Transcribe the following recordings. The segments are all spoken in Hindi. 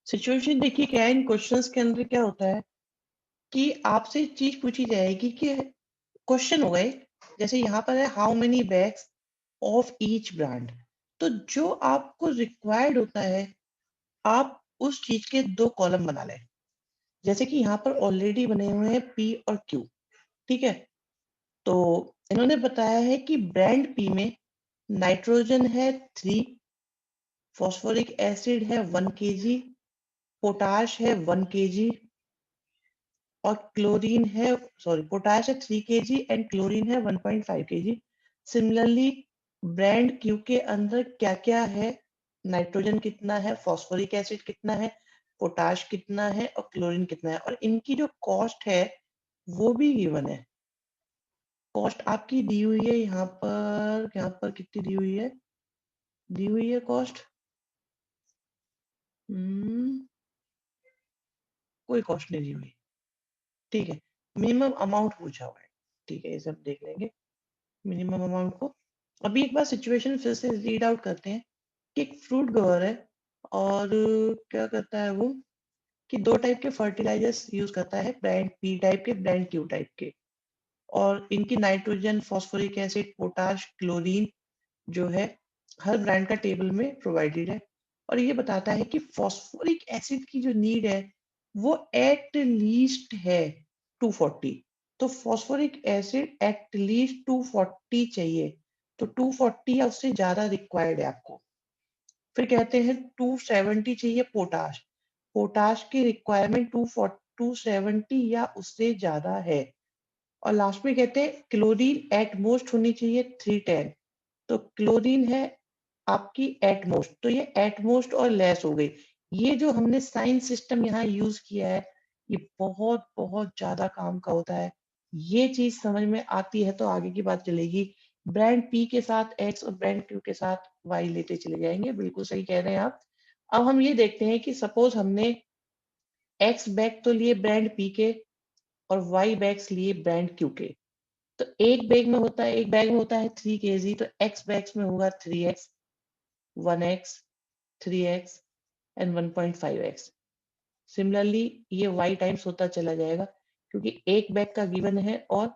सिचुएशन देखिए क्या है, इन क्वेश्चंस के अंदर क्या होता है कि आपसे चीज पूछी जाएगी कि क्वेश्चन हो गए, जैसे यहाँ पर है how many bags of each brand. तो जो आपको रिक्वायर्ड होता है, आप उस चीज के 2 कॉलम बना लें। जैसे कि यहाँ पर ऑलरेडी बने हुए हैं पी और क्यू, ठीक है? तो इन्होंने बताया है कि ब्रांड पी में नाइट्रोजन है 3, फॉस्फोरिक एसिड है 1 केजी, पोटाश है 1 केजी और क्लोरीन है, सॉरी, पोटाश है 3 केजी एंड क्लोरीन है 1.5 केजी। सिमिलरली ब्रांड क्यू के अंदर क्या क्या है, नाइट्रोजन कितना है, फॉस्फोरिक एसिड कितना है, पोटाश कितना है और क्लोरीन कितना है, और इनकी जो कॉस्ट है वो भी गिवन है। कॉस्ट आपकी दी हुई है यहाँ पर कितनी दी हुई है कॉस्ट। कोई कॉस्ट नहीं दी हुई, ठीक है। मिनिमम अमाउंट पूछा हुआ है, ठीक है, ये सब देख लेंगे मिनिमम अमाउंट को। अभी एक बार सिचुएशन फिर से रीड आउट करते हैं कि एक फ्रूट ग्रोअर है और क्या करता है वो कि 2 टाइप के फर्टिलाइजर्स यूज करता है, ब्रांड पी टाइप के, ब्रांड क्यू टाइप के, और इनकी nitrogen, phosphoric acid, potash, chlorine जो है हर ब्रांड का टेबल में प्रोवाइडेड है। और ये बताता है कि फॉस्फोरिक एसिड की जो नीड है वो एट लीस्ट है 240। तो फॉस्फोरिक एसिड एट लीस्ट 240 चाहिए, तो 240 या उससे ज्यादा रिक्वायर्ड है आपको। फिर कहते हैं 270 चाहिए पोटाश, पोटाश की रिक्वायरमेंट 270 या उससे ज्यादा है। और लास्ट में कहते हैं क्लोरीन एट मोस्ट होनी चाहिए 310। तो क्लोरीन है आपकी एटमोस्ट, तो ये एटमोस्ट और लेस हो गई। ये जो हमने साइन सिस्टम यहाँ यूज किया है, ये बहुत बहुत ज्यादा काम का होता है। ये चीज समझ में आती है तो आगे की बात चलेगी। ब्रांड पी के साथ एक्स और ब्रांड क्यू के साथ वाई लेते चले जाएंगे, बिल्कुल सही कह रहे हैं आप। अब हम ये देखते हैं कि सपोज हमने एक्स बैग तो लिए ब्रांड पी के और वाई बैग्स लिए ब्रांड क्यू के। तो एक बैग में होता है 3 केजी, तो एक्स बैग्स में होगा 3x, 1x, 3x and 1.5x। Similarly ये y टाइम्स होता चला जाएगा क्योंकि एक बैग का गिवन है और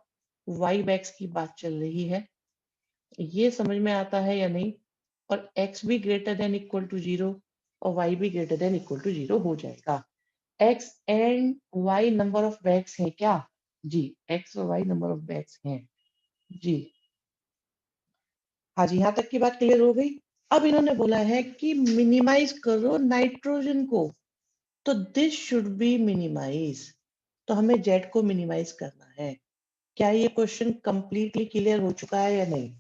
y बैग्स की बात चल रही है। ये समझ में आता है या नहीं? और x भी ग्रेटर देन इक्वल टू 0 और y भी ग्रेटर देन इक्वल टू 0 हो जाएगा। x and y number of bags हैं क्या? जी, x और y नंबर ऑफ बैग्स हैं जी। हाँ जी, यहाँ तक की बात क्लियर हो गई। अब इन्होंने बोला है कि मिनिमाइज करो नाइट्रोजन को, तो दिस शुड बी मिनिमाइज। तो हमें जेड को मिनिमाइज करना है। क्या ये क्वेश्चन कंप्लीटली क्लियर हो चुका है या नहीं?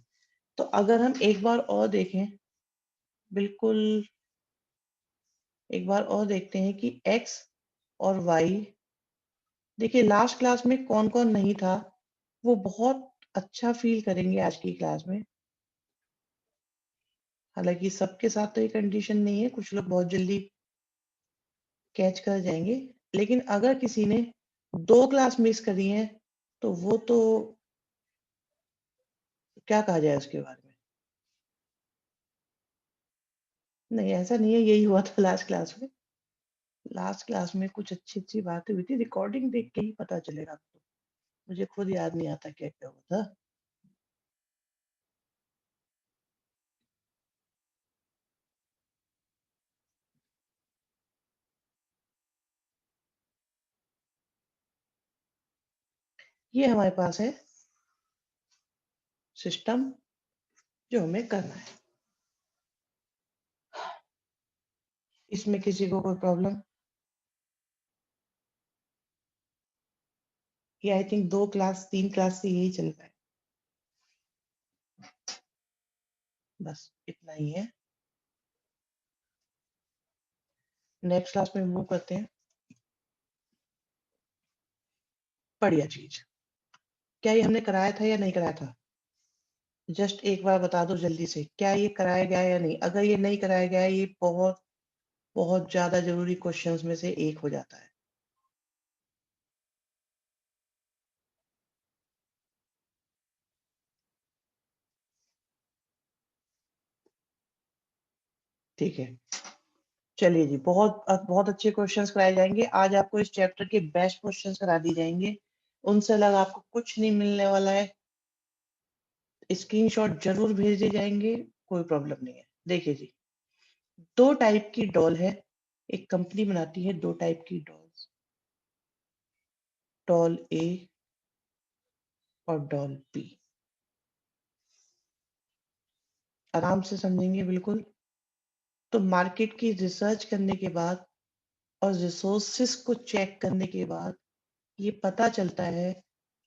तो अगर हम एक बार और देखें, बिल्कुल एक बार और देखते हैं कि एक्स और वाई, देखिए लास्ट क्लास में कौन कौन नहीं था, वो बहुत अच्छा फील करेंगे आज की क्लास में। हालांकि सबके साथ तो ये कंडीशन नहीं है, कुछ लोग बहुत जल्दी कैच कर जाएंगे, लेकिन अगर किसी ने 2 क्लास मिस करी है तो वो तो क्या कहा जाए उसके बारे में। नहीं, ऐसा नहीं है, यही हुआ था लास्ट क्लास में। लास्ट क्लास में कुछ अच्छी अच्छी बातें हुई थी, रिकॉर्डिंग देख के ही पता चलेगा आपको। मुझे खुद याद नहीं आता क्या क्या हुआ था। ये हमारे पास है सिस्टम जो हमें करना है। इसमें किसी को कोई प्रॉब्लम? ये आई थिंक 2 क्लास 3 क्लास से यही चल रहा है, बस इतना ही है। नेक्स्ट क्लास में मूव करते हैं। बढ़िया चीज, क्या ये हमने कराया था या नहीं कराया था? जस्ट एक बार बता दो जल्दी से, क्या ये कराया गया है या नहीं? अगर ये नहीं कराया गया है, ये बहुत बहुत ज्यादा जरूरी क्वेश्चंस में से एक हो जाता है। ठीक है, चलिए जी, बहुत बहुत अच्छे क्वेश्चंस कराए जाएँगे। आज आपको इस चैप्टर के बेस्ट क्वेश्चंस करा दिए जाएँगे। उनसे अलग आपको कुछ नहीं मिलने वाला है। स्क्रीनशॉट ज़रूर भेज दिए जाएँगे, कोई प्रॉब्लम नहीं है। देखिए जी, 2 टाइप की डॉल है। एक कंपनी बनाती है 2 टाइप की डॉल्स, डॉल ए और डॉल बी। आराम से समझेंगे बिल्कुल। तो मार्केट की रिसर्च करने के बाद और रिसोर्सेस को चेक करने के बाद ये पता चलता है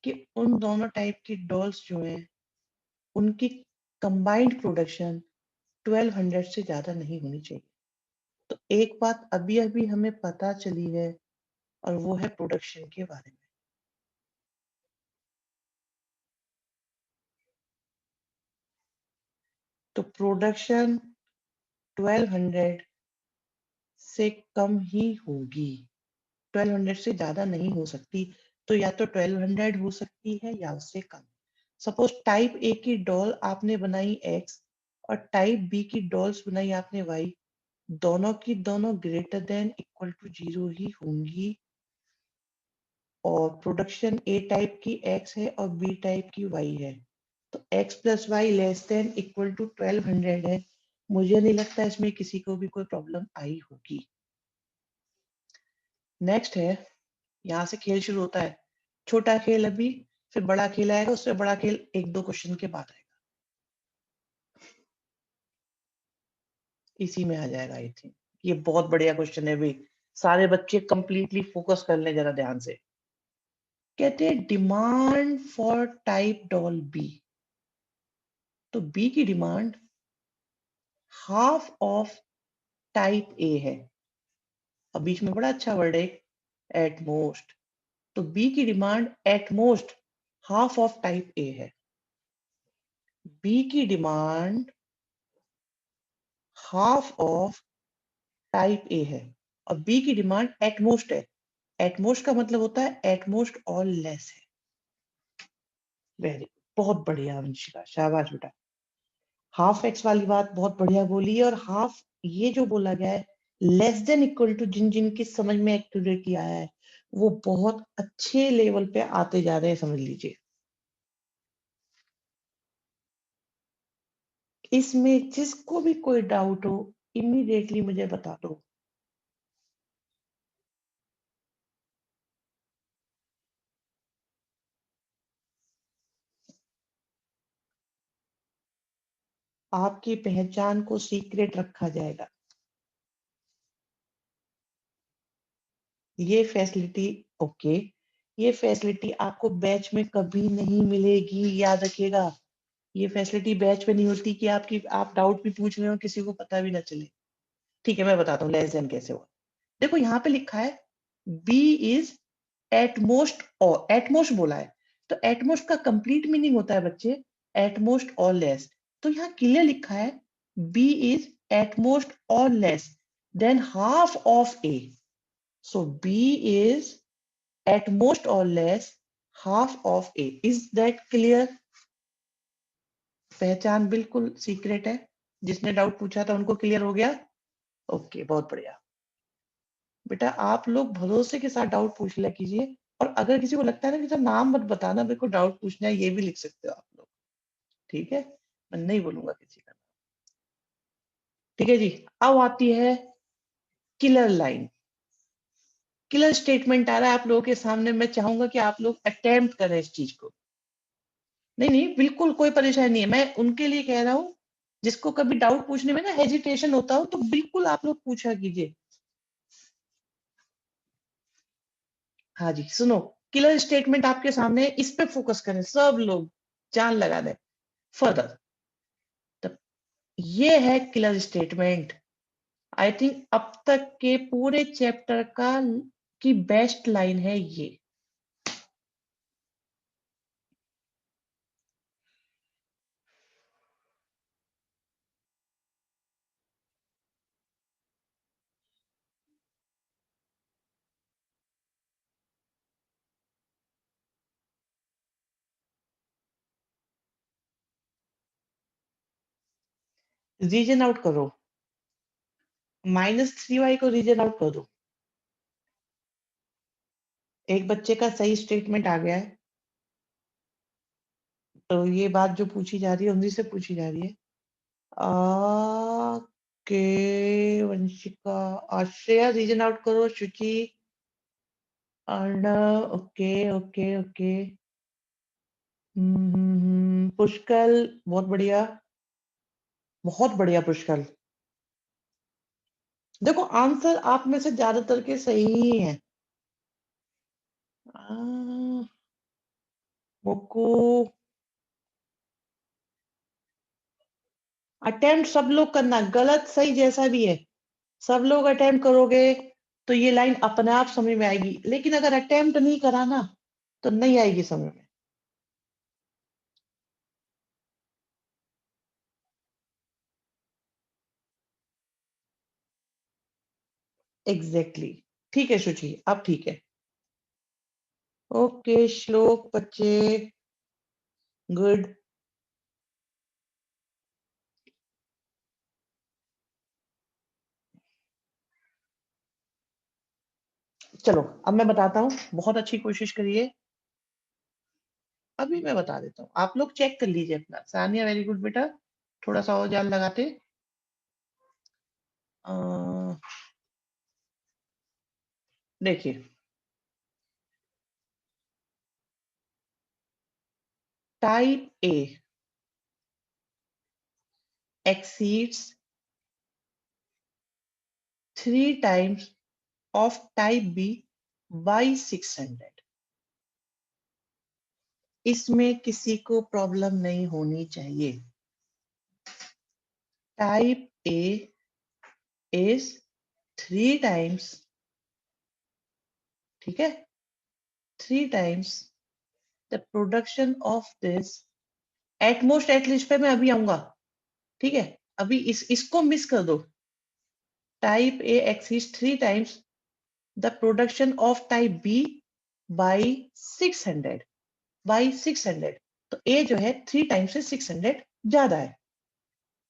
कि उन दोनों टाइप की डॉल्स जो हैं, उनकी कंबाइंड प्रोडक्शन 1200 से ज़्यादा नहीं होनी चाहिए। तो एक बात अभी-अभी हमें पता चली है और वो है प्रोडक्शन के बारे में। तो प्रोडक्शन 1200 से कम ही होगी। 1200 से ज़्यादा नहीं हो सकती। तो या तो 1200 हो सकती है या उससे कम। सपोज टाइप ए की डॉल आपने बनाई एक्स और टाइप बी की डॉल्स बनाई आपने वाई, दोनों की दोनों ग्रेटर देन इक्वल टू 0 ही होंगी और प्रोडक्शन ए टाइप की एक्स है और बी टाइप की वाई है। तो x plus y less than equal to 1200 है। मुझे नहीं लगता इसमें किसी को भी कोई प्रॉब्लम आई होगी। नेक्स्ट है, यहाँ से खेल शुरू होता है। छोटा खेल अभी, फिर बड़ा खेल आएगा, उससे बड़ा खेल 1-2 क्वेश्चन के बाद आएगा। इसी में आ जाएगा आई थिंक। ये बहुत बढ़िया क्वेश्चन है अभी। सारे बच्चे कंप्लीटली फोकस कर लें जरा ध्यान से। कहते हैं demand for type doll B. तो बी की demand half of type A है। अब बीच में बड़ा अच्छा वर्ड है एट मोस्ट। तो बी की demand at most half of type A है। बी की demand half of type A है और बी की डिमांड एटमोस्ट है। एटमोस्ट का मतलब होता है एटमोस्ट और लेस है। वेरी बहुत बढ़िया वंशिका, शाबाश बेटा। हाफ एक्स वाली बात बहुत बढ़िया बोली है और हाफ ये जो बोला गया है लेस देन इक्वल टू, जिन जिन की समझ में एक्यूरेटली आया है वो बहुत अच्छे लेवल पे आते जा रहे हैं, समझ लीजिए। इसमें जिसको भी कोई डाउट हो इमीडिएटली मुझे बता दो। आपकी पहचान को सीक्रेट रखा जाएगा। ये फैसिलिटी ओके, ये फैसिलिटी आपको बैच में कभी नहीं मिलेगी, याद रखिएगा। ये फैसिलिटी बैच में नहीं होती कि आप डाउट भी पूछ रहे हो किसी को पता भी ना चले। ठीक है, मैं बताता हूँ लेस देन कैसे हुआ। देखो यहाँ पे लिखा है बी इज एटमोस्ट और एटमोस्ट बोला है। तो एटमोस्ट का कंप्लीट मीनिंग होता है बच्चे एटमोस्ट और लेस। तो यहाँ क्लियर लिखा है बी इज एटमोस्ट और less than half of A. So B is at most or less half of A. Is that clear? पहचान बिल्कुल सीक्रेट है। जिसने डाउट पूछा था उनको क्लियर हो गया। ओके, बहुत बढ़िया। बेटा आप लोग भरोसे के साथ डाउट पूछ लिया कीजिए और अगर किसी को लगता है ना कि सर नाम मत बताना, मेरे को डाउट पूछना है, ये भी लिख सकते हो आप लोग। ठीक है, मैं नहीं बोलूंगा किसी का। ठीक है जी। अब आती है किलर लाइन। किलर स्टेटमेंट आ रहा है आप लोगों के सामने। मैं चाहूंगा कि आप लोग अटेम्प्ट करें इस चीज को। नहीं नहीं, बिल्कुल कोई परेशानी नहीं है। मैं उनके लिए कह रहा हूँ जिसको कभी डाउट पूछने में ना हेजिटेशन होता हो, तो बिल्कुल आप लोग पूछा कीजिए। हाँ जी, सुनो, क्लियर स्टेटमेंट आपके सामने है, इस पे फोकस करें सब लोग, जान लगा दें। फर्दर, तब ये है क्लियर स्टेटमेंट। आई थिंक अब तक के पूरे चैप्टर का की बेस्ट लाइन है ये। रीजन आउट करो। -3y को रीजन आउट कर दो। एक बच्चे का सही स्टेटमेंट आ गया है। तो ये बात जो पूछी जा रही है उन्हीं से पूछी जा रही है। के वंशिका, श्रेया रीजन आउट करो, शुचि, अर्णव, ओके ओके ओके। पुष्कल, बहुत बढ़िया, बहुत बढ़िया पुष्कल। देखो आंसर आप में से ज्यादातर के सही ही हैं। मुक्कू, अटेम्प्ट सब लोग करना, गलत सही जैसा भी है, सब लोग अटेम्प्ट करोगे तो ये लाइन अपने आप समझ में आएगी, लेकिन अगर अटेम्प्ट नहीं करा ना तो नहीं आएगी समझ में। एग्जैक्टली ठीक है शुचि, अब ठीक है। ओके श्लोक बच्चे, गुड। चलो अब मैं बताता हूँ, बहुत अच्छी कोशिश करिए। अभी मैं बता देता हूँ, आप लोग चेक कर लीजिए अपना। सानिया वेरी गुड बेटा, थोड़ा सा और जान लगाते। देखिए, type A exceeds 3 times of type B by 600। इसमें किसी को प्रॉब्लम नहीं होनी चाहिए। टाइप ए is 3 times, ठीक है, 3 times the production of this, at most at least पे मैं अभी आऊंगा, ठीक है, अभी इसको मिस कर दो। Type A exceeds 3 times the production of type B by 600, by 600। तो ए जो है 3 टाइम्स से 600 ज्यादा है।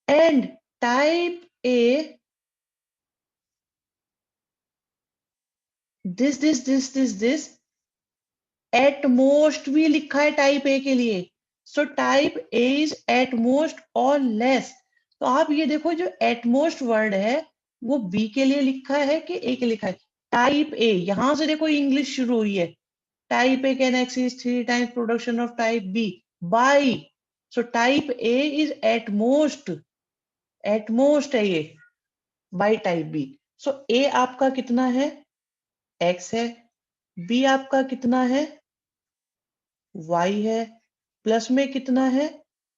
And type A this at most भी लिखा है टाइप ए के लिए। सो type A is at most और लेस। तो आप ये देखो, जो एट मोस्ट वर्ड है वो बी के लिए लिखा है कि ए के लिखा है। टाइप ए, यहां से देखो इंग्लिश शुरू हुई है। Type A can exceed 3 times production of type B by. So type A is at most है ये, by type B. So A आपका कितना है, एक्स है, बी आपका कितना है, वाई है, प्लस में कितना है,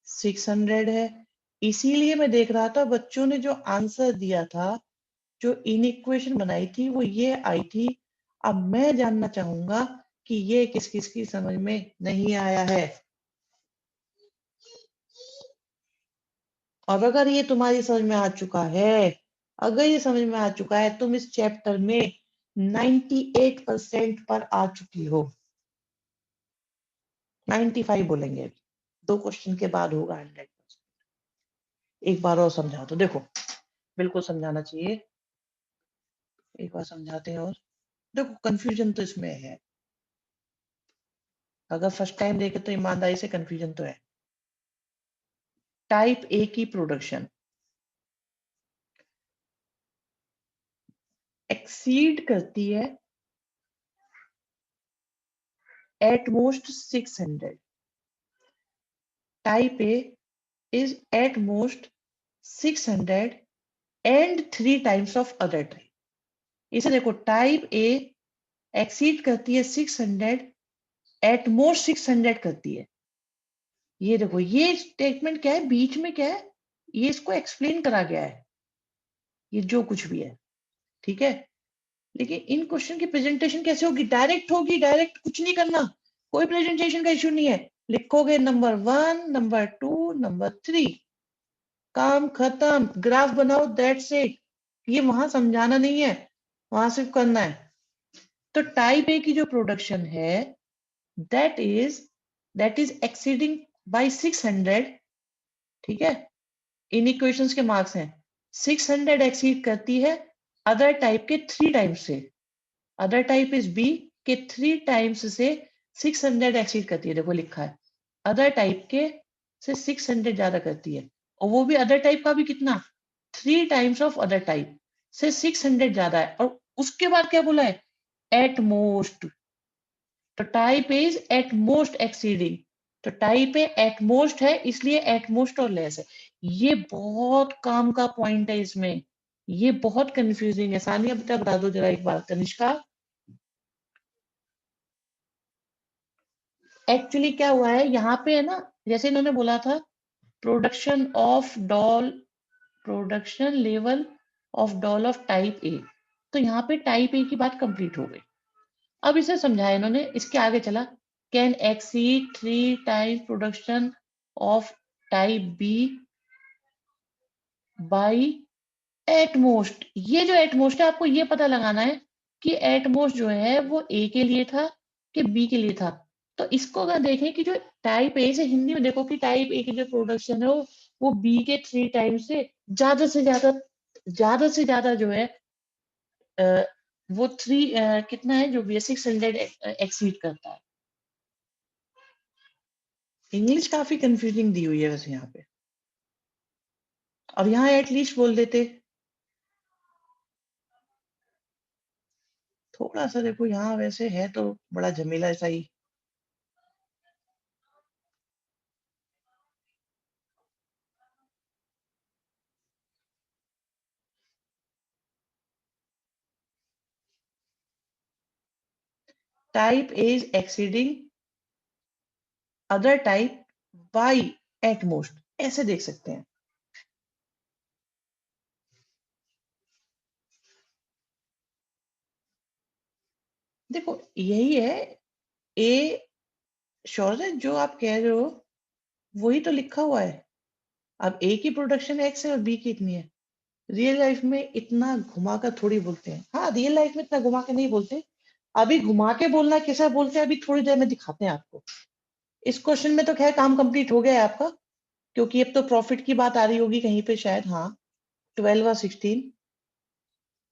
600 है। इसीलिए मैं देख रहा था बच्चों ने जो आंसर दिया था, जो इनइक्वेशन बनाई थी वो ये आई थी। अब मैं जानना चाहूंगा कि ये किस किस की समझ में नहीं आया है। और अगर ये तुम्हारी समझ में आ चुका है, अगर ये समझ में आ चुका है, तुम इस चैप्टर में 98% पर आ चुकी हो। 95 बोलेंगे, 2 क्वेश्चन के बाद होगा 100%। एक बार और समझा दो, देखो बिल्कुल समझाना चाहिए, एक बार समझाते हैं। और देखो कंफ्यूजन तो इसमें है, अगर फर्स्ट टाइम देखे तो ईमानदारी से कंफ्यूजन तो है। टाइप ए की प्रोडक्शन एक्सीड करती है at most 600। Type A is at most 600 and 3 times of other type. इसे देखो, टाइप ए एक्सीड करती है 600, एट मोस्ट 600 करती है। ये देखो, ये स्टेटमेंट क्या है बीच में, क्या है ये, इसको एक्सप्लेन करा गया है, ये जो कुछ भी है, ठीक है। लेकिन इन क्वेश्चन की प्रेजेंटेशन कैसे होगी, डायरेक्ट होगी, डायरेक्ट कुछ नहीं करना, कोई प्रेजेंटेशन का इश्यू नहीं है। लिखोगे नंबर 1, नंबर 2, नंबर 3, काम खत्म, ग्राफ बनाओ, दैट्स इट। ये वहां समझाना नहीं है, वहां सिर्फ करना है। तो टाइप ए की जो प्रोडक्शन है, दैट इज एक्सीडिंग बाय 600, ठीक है। इन इक्वेशंस के मार्क्स हैं 600 एक्सीड करती है अदर टाइप के 3 टाइम्स से। अदर टाइप इज बी के 3 टाइम्स से 600 एक्सीड करती है। देखो लिखा है अदर टाइप के से 600 ज्यादा करती है, और वो भी अदर टाइप का भी कितना, 3 टाइम्स ऑफ अदर टाइप से 600 ज्यादा है। और उसके बाद क्या बोला है, एट मोस्ट। तो type is at most exceeding. तो टाइप है एट मोस्ट है, इसलिए एट मोस्ट और लेस है। ये बहुत काम का पॉइंट है इसमें, ये बहुत कंफ्यूजिंग है। सानिया बेटा बता दो जरा एक बार, कनिष्का। एक्चुअली क्या हुआ है यहाँ पे है ना, जैसे इन्होंने बोला था production of doll, production level of doll of type ए, तो यहाँ पे टाइप ए की बात कंप्लीट हो गई। अब इसे समझाया इन्होंने, इसके आगे चला, can exceed 3 time production of type B by at most. ये जो एटमोस्ट है आपको ये पता लगाना है कि एटमोस्ट जो है वो ए के लिए था कि बी के लिए था। तो इसको अगर देखें कि जो टाइप ए से, हिंदी में देखो कि टाइप ए की जो प्रोडक्शन है वो बी के 3 टाइम से ज्यादा से ज्यादा, ज्यादा से ज्यादा जो है अ, वो 3 कितना है जो भी है 600 एक्सीड करता है। इंग्लिश काफी कंफ्यूजिंग दी हुई है वैसे यहाँ पे। अब यहाँ एटलीस्ट बोल देते, थोड़ा सा देखो यहाँ वैसे है तो बड़ा झमेला ऐसा ही। Type is exceeding other type by at most, ऐसे देख सकते हैं। देखो यही है, ए श्योर है जो आप कह रहे हो वही तो लिखा हुआ है। अब ए की प्रोडक्शन एक्स है और बी की इतनी है। रियल लाइफ में इतना घुमा कर थोड़ी बोलते हैं, हाँ रियल लाइफ में इतना घुमा के नहीं बोलते। अभी घुमा के बोलना कैसा बोलते हैं अभी थोड़ी देर में दिखाते हैं आपको। इस क्वेश्चन में तो खैर काम कंप्लीट हो गया है आपका, क्योंकि अब तो प्रॉफिट की बात आ रही होगी कहीं पे शायद। हाँ 12 और 16,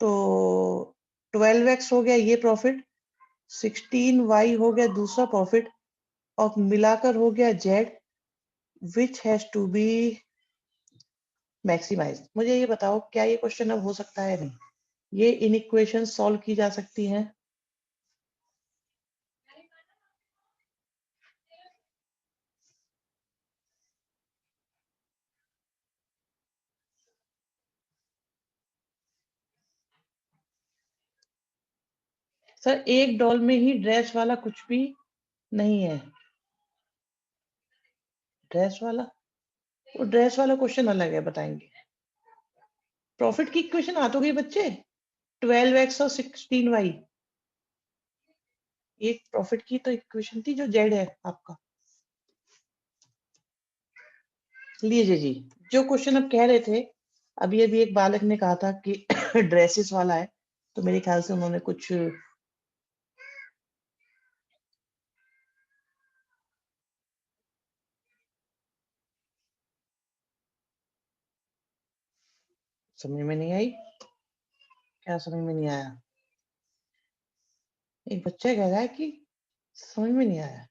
तो 12x हो गया ये प्रॉफिट, 16y हो गया दूसरा प्रॉफिट, और मिलाकर हो गया z which has to be maximise. मुझे ये बताओ क्या ये क्वेश्चन अब हो सकता है, नहीं ये इन इक्वेशन सॉल्व की जा सकती हैं। सर एक डॉल में ही ड्रेस वाला कुछ भी नहीं है। ड्रेस वाला, वो ड्रेस वाला क्वेश्चन अलग है, बताएंगे। प्रॉफिट की इक्वेशन आ तो गई बच्चे, 12x और 16y। एक प्रॉफिट की तो इक्वेशन थी जो जेड है आपका। लीजिए जी, जो क्वेश्चन आप कह रहे थे, अभी अभी एक बालक ने कहा था कि ड्रेसेस वाला है, तो मेरे ख्याल से उन्होंने कुछ समझ में नहीं आई। क्या समझ में नहीं आया? एक बच्चा कह रहा है कि समझ में नहीं आया।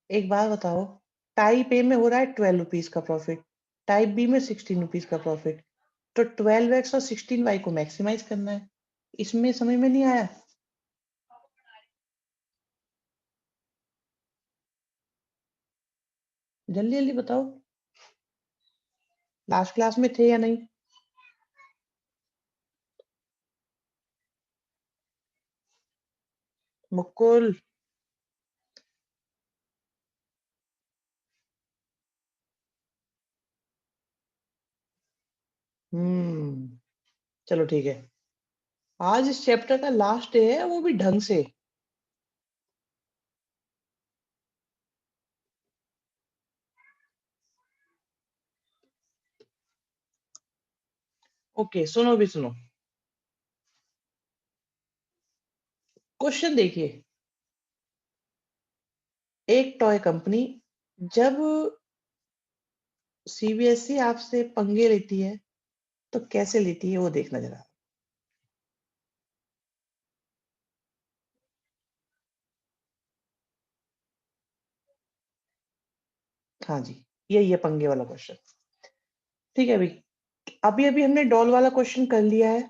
एक बात बताओ, टाइप ए में हो रहा है 12 रुपीज का प्रॉफिट, टाइप बी में 16 रुपीज का प्रॉफिट, तो 12x और 16y को मैक्सिमाइज करना है। इसमें समझ में नहीं आया? जल्दी जल्दी बताओ, लास्ट क्लास में थे या नहीं? मुकुल, चलो ठीक है, आज इस चैप्टर का लास्ट डे है, वो भी ढंग से। ओके सुनो भी सुनो, क्वेश्चन देखिए। एक टॉय कंपनी जब सीबीएसई आपसे पंगे लेती है तो कैसे लेती है वो देखना जरा। हाँ जी, यही है पंगे वाला क्वेश्चन। ठीक है अभी, अभी अभी हमने डॉल वाला क्वेश्चन कर लिया है।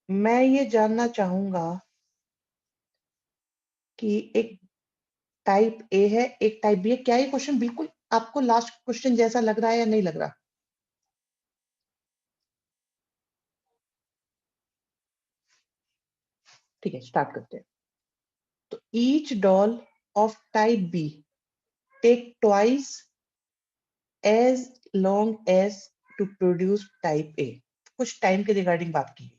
मैं ये जानना चाहूंगा कि एक टाइप ए है, एक टाइप बी है। क्या ये क्वेश्चन बिल्कुल आपको लास्ट क्वेश्चन जैसा लग रहा है या नहीं लग रहा? ठीक है, स्टार्ट करते हैं। तो each doll of type B take twice as long as to produce type A. कुछ टाइम के रिगार्डिंग बात की गई है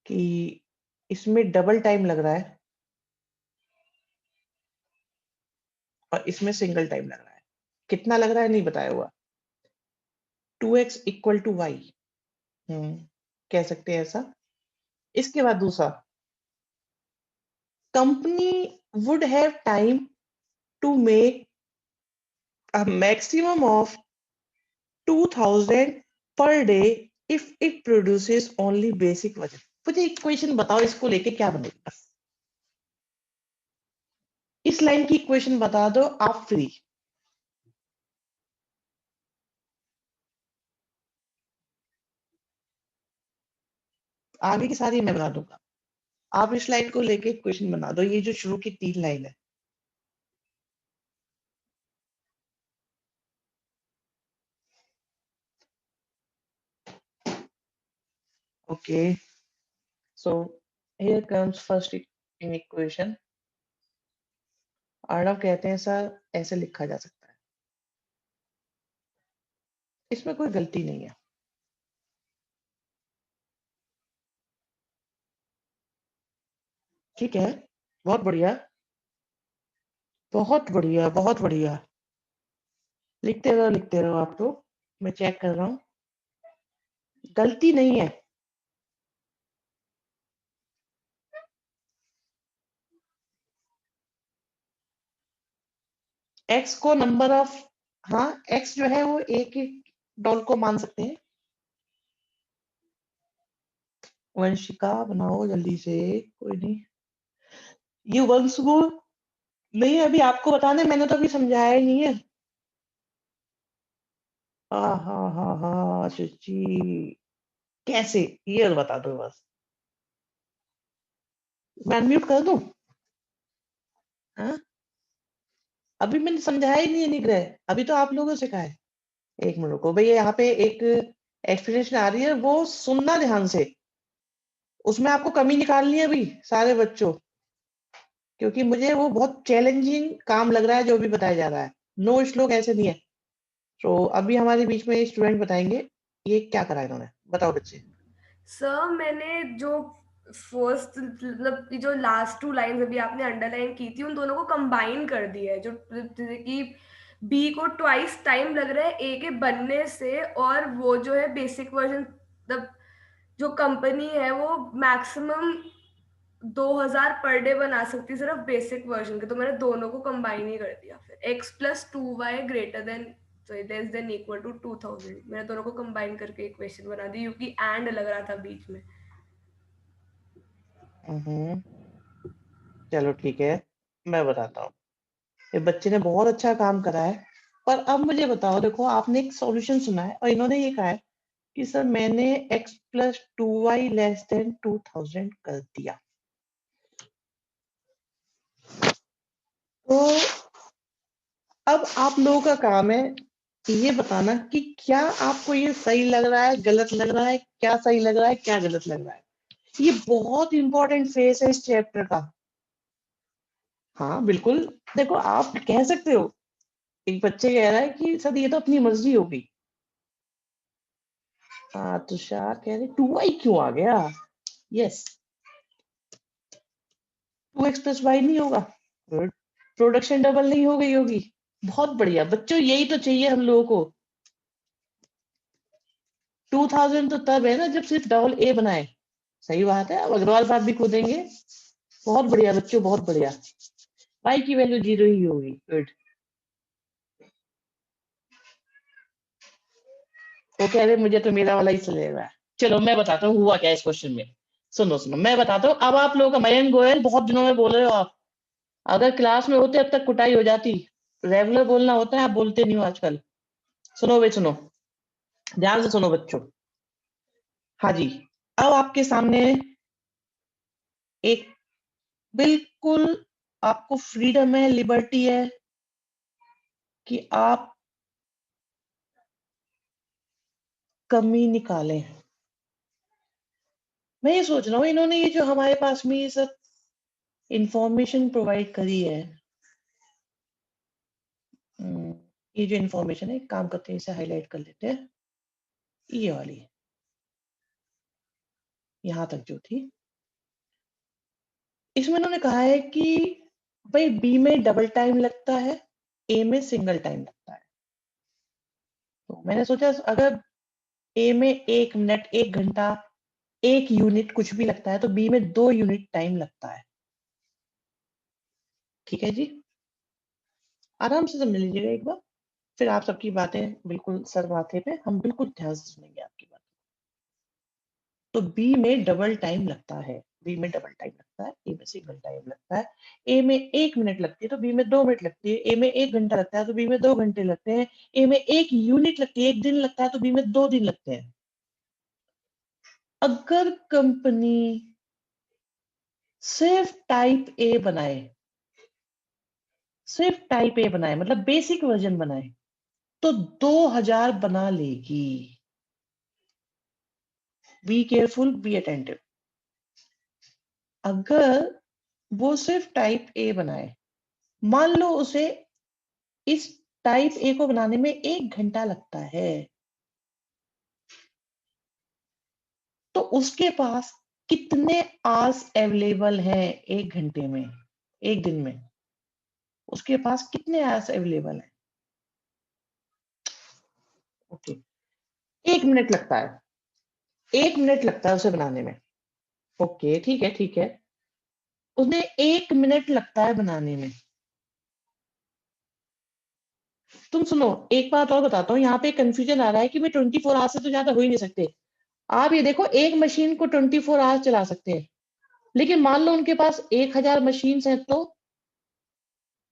कि इसमें डबल टाइम लग रहा है और इसमें सिंगल टाइम लग रहा है। कितना लग रहा है नहीं बताया हुआ। 2x इक्वल टू वाई, कह सकते हैं ऐसा। इसके बाद दूसरा, company would have time to make a maximum of 2000 per day if it produces only basic version. मुझे एक क्वेश्चन बताओ, इसको लेके क्या बनेगा? इस लाइन की इक्वेशन बता दो, आप फ्री। आगे की सारी मैं बना दूंगा। आप इस लाइन को लेके इक्वेशन बना दो, ये जो शुरू की 3 लाइन है। Okay, so here comes first in equation. Arnav कहते हैं सर ऐसे लिखा जा सकता है, इसमें कोई गलती नहीं है। ठीक है, बहुत बढ़िया, बहुत बढ़िया, बहुत बढ़िया। लिखते रहो आप तो, मैं चेक कर रहा हूँ, गलती नहीं है। एक्स को नंबर ऑफ, हाँ एक्स जो है वो एक एक डॉल को मान सकते हैं। वंशिका बनाओ जल्दी से, कोई नहीं। ये वंश को नहीं, अभी आपको बताना है, मैंने तो अभी समझाया ही नहीं है। हाँ हाँ हाँ हाँ सच्ची, कैसे, ये बता दो बस। मैं अनम्यूट कर दूं? हाँ, अभी मैंने समझाया ही नहीं है निग्रह, अभी तो आप लोगों से कहा है। एक मिनट रुको भैया, यहाँ पे एक एक्सप्लेनेशन आ रही है, वो सुनना ध्यान से। उसमें आपको कमी निकालनी है अभी सारे बच्चों, क्योंकि मुझे वो बहुत चैलेंजिंग काम लग रहा है जो भी बताया जा रहा है। नो श्लोक ऐसे नहीं है। तो अभी हमारे बीच में स्टूडेंट बताएंगे ये क्या करा इन्होंने। बताओ बच्चे। सर मैंने जो फर्स्ट मतलब ये जो लास्ट 2 लाइंस अभी आपने अंडरलाइन की थी उन दोनों को कंबाइन कर दिया है, जो जैसे कि बी को ट्वाइस टाइम लग रहा है ए के बनने से, और वो जो है बेसिक वर्जन मतलब जो कंपनी है वो मैक्सिमम 2000 पर डे बना सकती है सिर्फ बेसिक वर्जन के। तो मैंने दोनों को कंबाइन ही कर दिया, फिर x+2y greater than less than equal to 2000, मैंने दोनों को कंबाइन करके इक्वेशन बना दी क्योंकि एंड लग रहा था बीच में। हम्म, चलो ठीक है, मैं बताता हूँ। ये बच्चे ने बहुत अच्छा काम करा है। पर अब मुझे बताओ, देखो आपने एक सॉल्यूशन सुना है और इन्होंने ये कहा है कि सर मैंने x+2y <2,000 कर दिया। तो अब आप लोगों का काम है ये बताना कि क्या आपको ये सही लग रहा है, गलत लग रहा है, क्या सही लग रहा है, क्या गलत लग रहा है। ये बहुत इंपॉर्टेंट फेस है इस चैप्टर का। हाँ बिल्कुल, देखो आप कह सकते हो, एक बच्चे कह रहा है कि सर ये तो अपनी मर्जी होगी। हाँ तुषार कह रहे 2y क्यों आ गया? यस, 2x+y नहीं होगा, प्रोडक्शन डबल नहीं हो गई होगी। बहुत बढ़िया बच्चों, यही तो चाहिए हम लोगों को। 2000 तो तब है ना जब सिर्फ डबल ए बनाए। सही बात है, अब अग्रवाल साहब भी कूदेंगे। बहुत बढ़िया बच्चों, बहुत बढ़िया। y की वैल्यू 0 ही होगी। गुड। वो कह रहे मुझे तो मेरा वाला ही चलेगा। चलो मैं बताता हूँ हुआ क्या इस क्वेश्चन में। सुनो सुनो मैं बताता हूँ। अब आप लोगों का मयंक गोयल बहुत दिनों में बोल रहे हो आप। अगर क्लास में होते अब तक कुटाई हो जाती। रेगुलर बोलना होता है, आप बोलते नहीं हो आजकल। सुनो भाई सुनो, ध्यान से सुनो बच्चों। हाँ जी, अब आपके सामने एक बिल्कुल आपको फ्रीडम है, लिबर्टी है कि आप कमी निकालें। मैं ये सोच रहा हूँ इन्होंने ये जो हमारे पास में ये सब इंफॉर्मेशन प्रोवाइड करी है, ये जो इंफॉर्मेशन है, एक काम करते हैं इसे हाईलाइट कर लेते हैं। ये वाली यहां तक जो थी, इसमें उन्होंने कहा है कि भाई बी में डबल टाइम लगता है, ए में सिंगल टाइम लगता है। तो मैंने सोचा अगर ए में 1 मिनट, 1 घंटा, 1 यूनिट कुछ भी लगता है तो बी में 2 यूनिट टाइम लगता है। ठीक है जी, आराम से समझ लीजिएगा एक बार, फिर आप सबकी बातें बिल्कुल सर माथे पे, हम बिल्कुल ध्यान से सुनेंगे आपकी बात। तो बी में डबल टाइम लगता है, बी में डबल टाइम लगता है, ए में सिंगल टाइम लगता है। ए में 1 मिनट लगती है तो बी में 2 मिनट लगती है। ए में 1 घंटा लगता है तो बी में 2 घंटे लगते हैं। ए में 1 यूनिट लगती है, 1 दिन लगता है तो बी में 2 दिन लगते हैं। अगर कंपनी सिर्फ टाइप ए बनाए, सिर्फ टाइप ए बनाए मतलब बेसिक वर्जन बनाए, तो 2000 बना लेगी। Be careful, be attentive. अगर वो सिर्फ टाइप ए बनाए, मान लो उसे इस टाइप ए को बनाने में 1 घंटा लगता है, तो उसके पास कितने आवर्स अवेलेबल हैं 1 घंटे में, 1 दिन में? उसके पास कितने आवर्स अवेलेबल हैं? ओके, 1 मिनट लगता है, 1 मिनट लगता है उसे बनाने में। ओके ठीक है ठीक है, उन्हें 1 मिनट लगता है बनाने में। तुम सुनो, एक बात और बताता हूँ, यहाँ पे कंफ्यूजन आ रहा है कि मैं 24 आवर्स से तो ज्यादा हो ही नहीं सकते। आप ये देखो, एक मशीन को 24 आवर्स चला सकते हैं, लेकिन मान लो उनके पास 1000 मशीन हैं, तो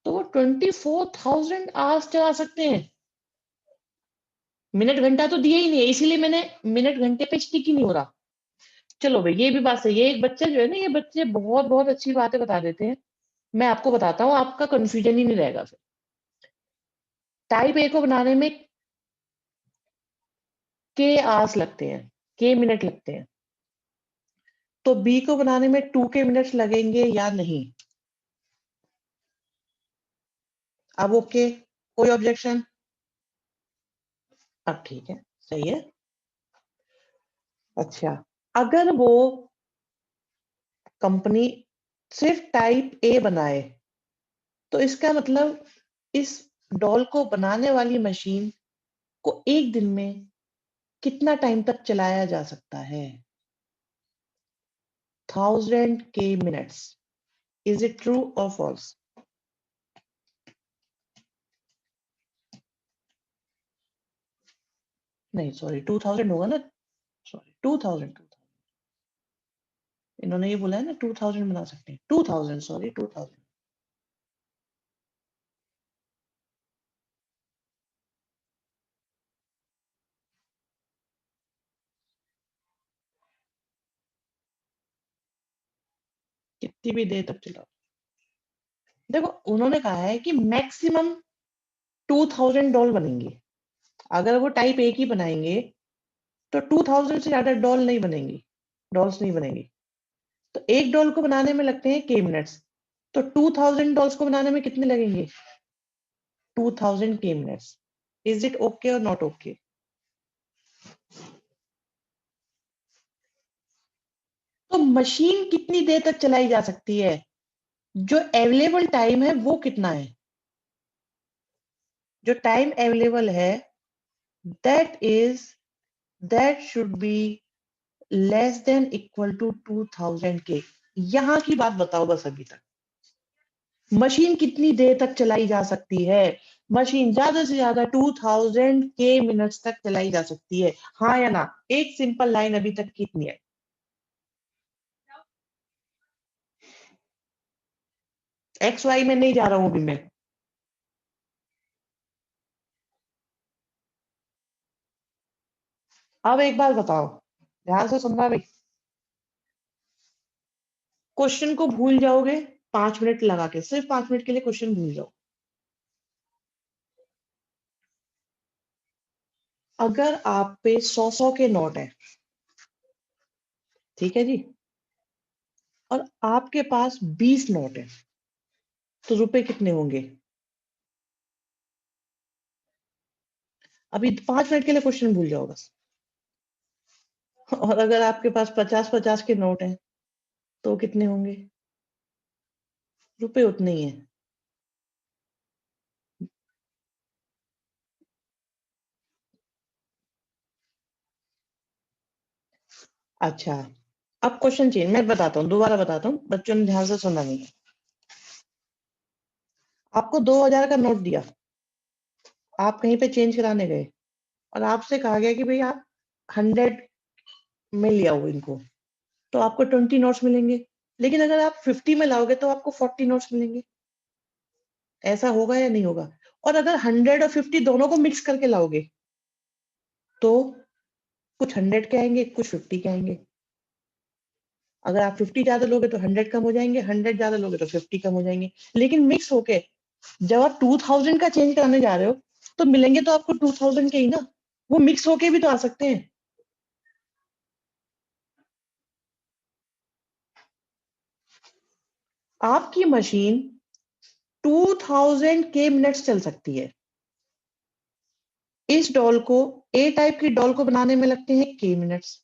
वो 24,000 आवर्स चला सकते हैं। मिनट घंटा तो दिया ही नहीं है, इसीलिए मैंने मिनट घंटे पे स्टिक ही नहीं हो रहा। चलो भाई, ये भी बात सही है। एक बच्चे जो है ना, ये बच्चे बहुत बहुत अच्छी बातें बता देते हैं। मैं आपको बताता हूँ, आपका कंफ्यूजन ही नहीं रहेगा फिर। टाइप ए को बनाने में के आवर्स लगते हैं, के मिनट लगते हैं, तो बी को बनाने में 2 के मिनट्स लगेंगे या नहीं? अब ओके, कोई ऑब्जेक्शन? अब ठीक है, सही है। अच्छा, अगर वो कंपनी सिर्फ टाइप ए बनाए, तो इसका मतलब इस डॉल को बनाने वाली मशीन को 1 दिन में कितना टाइम तक चलाया जा सकता है? 1000 K minutes. Is it true or false? नहीं सॉरी, 2000 होगा ना, सॉरी 2000। इन्होंने ये बोला है ना 2000 बना सकते हैं, 2000 सॉरी 2000। कितनी भी देर तक चलाओ। देखो उन्होंने कहा है कि मैक्सिमम 2000 डॉल बनेंगे। अगर वो टाइप ए की बनाएंगे तो 2000 से ज्यादा डॉल नहीं बनेंगी, डॉल्स नहीं बनेंगी। तो एक डॉल को बनाने में लगते हैं के मिनट्स, तो 2000 डॉल्स को बनाने में कितने लगेंगे? 2000 के मिनट्स। इज इट ओके और नॉट ओके? तो मशीन कितनी देर तक चलाई जा सकती है, जो अवेलेबल टाइम है वो कितना है? जो टाइम अवेलेबल है, that is, that should be less than equal to 2000 के। यहां की बात बताओ बस अभी तक। मशीन कितनी देर तक चलाई जा सकती है? मशीन ज्यादा से ज्यादा 2000 के मिनट्स तक चलाई जा सकती है, हाँ या ना? एक सिंपल लाइन अभी तक कितनी है? एक्स वाई में नहीं जा रहा हूं अभी मैं। अब एक बात बताओ, ध्यान से सुनना भाई। क्वेश्चन को भूल जाओगे 5 मिनट लगा के, सिर्फ 5 मिनट के लिए क्वेश्चन भूल जाओ। अगर आप पे 100 के नोट है, ठीक है जी, और आपके पास 20 नोट है, तो रुपए कितने होंगे? अभी 5 मिनट के लिए क्वेश्चन भूल जाओ बस। और अगर आपके पास 50-50 के नोट हैं, तो कितने होंगे? रुपए उतने ही हैं। अच्छा, अब क्वेश्चन चेंज, मैं बताता हूँ, दोबारा बताता हूँ, बच्चों ने ध्यान से सुना नहीं है। आपको 2000 का नोट दिया, आप कहीं पे चेंज कराने गए, और आपसे कहा गया कि भाई आप 100 में ले आओ इनको, तो आपको 20 नोट्स मिलेंगे। लेकिन अगर आप 50 में लाओगे तो आपको 40 नोट्स मिलेंगे। ऐसा होगा या नहीं होगा? और अगर 100 और 50 दोनों को मिक्स करके लाओगे, तो कुछ 100 के आएंगे, कुछ 50 के आएंगे। अगर आप 50 ज्यादा लोगे तो 100 कम हो जाएंगे, 100 ज्यादा लोगे तो 50 कम हो जाएंगे। लेकिन मिक्स होके जब आप 2000 का चेंज कराने जा रहे हो, तो मिलेंगे तो आपको 2000 के ही ना। वो मिक्स होके भी तो आ सकते हैं। आपकी मशीन 2000 के मिनट्स चल सकती है। इस डॉल को, ए टाइप की डॉल को बनाने में लगते हैं के मिनट्स,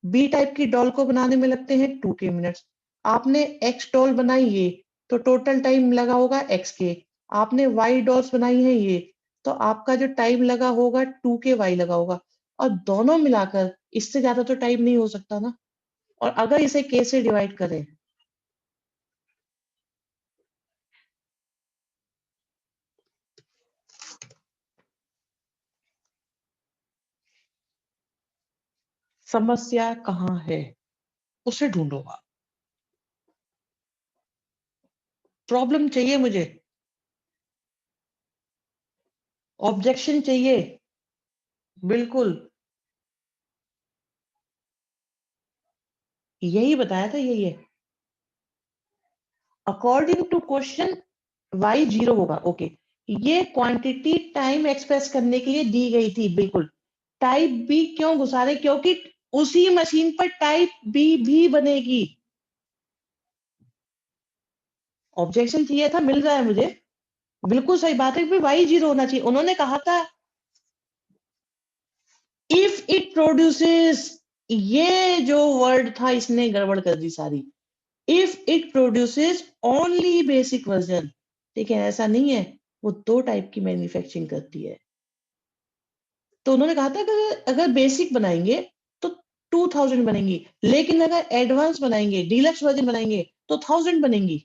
बी टाइप की डॉल को बनाने में लगते हैं 2 के मिनट्स। आपने एक्स डॉल बनाई ये, तो टोटल टाइम लगा होगा एक्स के। आपने वाई डॉल्स बनाई है ये, तो आपका जो टाइम लगा होगा 2 के वाई लगा होगा। और दोनों मिलाकर इससे ज्यादा तो टाइम नहीं हो सकता ना। और अगर इसे के से डिवाइड करें, समस्या कहाँ है उसे ढूंढो आप। प्रॉब्लम चाहिए मुझे, ऑब्जेक्शन चाहिए, बिल्कुल यही बताया था, यही है। अकॉर्डिंग टू क्वेश्चन y 0 होगा, ओके। ये क्वांटिटी टाइम एक्सप्रेस करने के लिए दी गई थी, बिल्कुल। टाइप बी क्यों घुसा रहे? क्योंकि उसी मशीन पर टाइप बी भी बनेगी। ऑब्जेक्शन चाहिए था, मिल रहा है मुझे। बिल्कुल सही बात है कि y 0 होना चाहिए। उन्होंने कहा था इफ इट प्रोड्यूसेस, ये जो वर्ड था इसने गड़बड़ कर दी सारी। If it produces only basic version, ठीक है, ऐसा नहीं है, वो 2 टाइप की मैन्युफैक्चरिंग करती है। तो उन्होंने कहा था कि अगर बेसिक बनाएंगे तो 2000 बनेंगी, लेकिन अगर एडवांस बनाएंगे, डीलक्स वर्जन बनाएंगे, तो 1000 बनेंगी,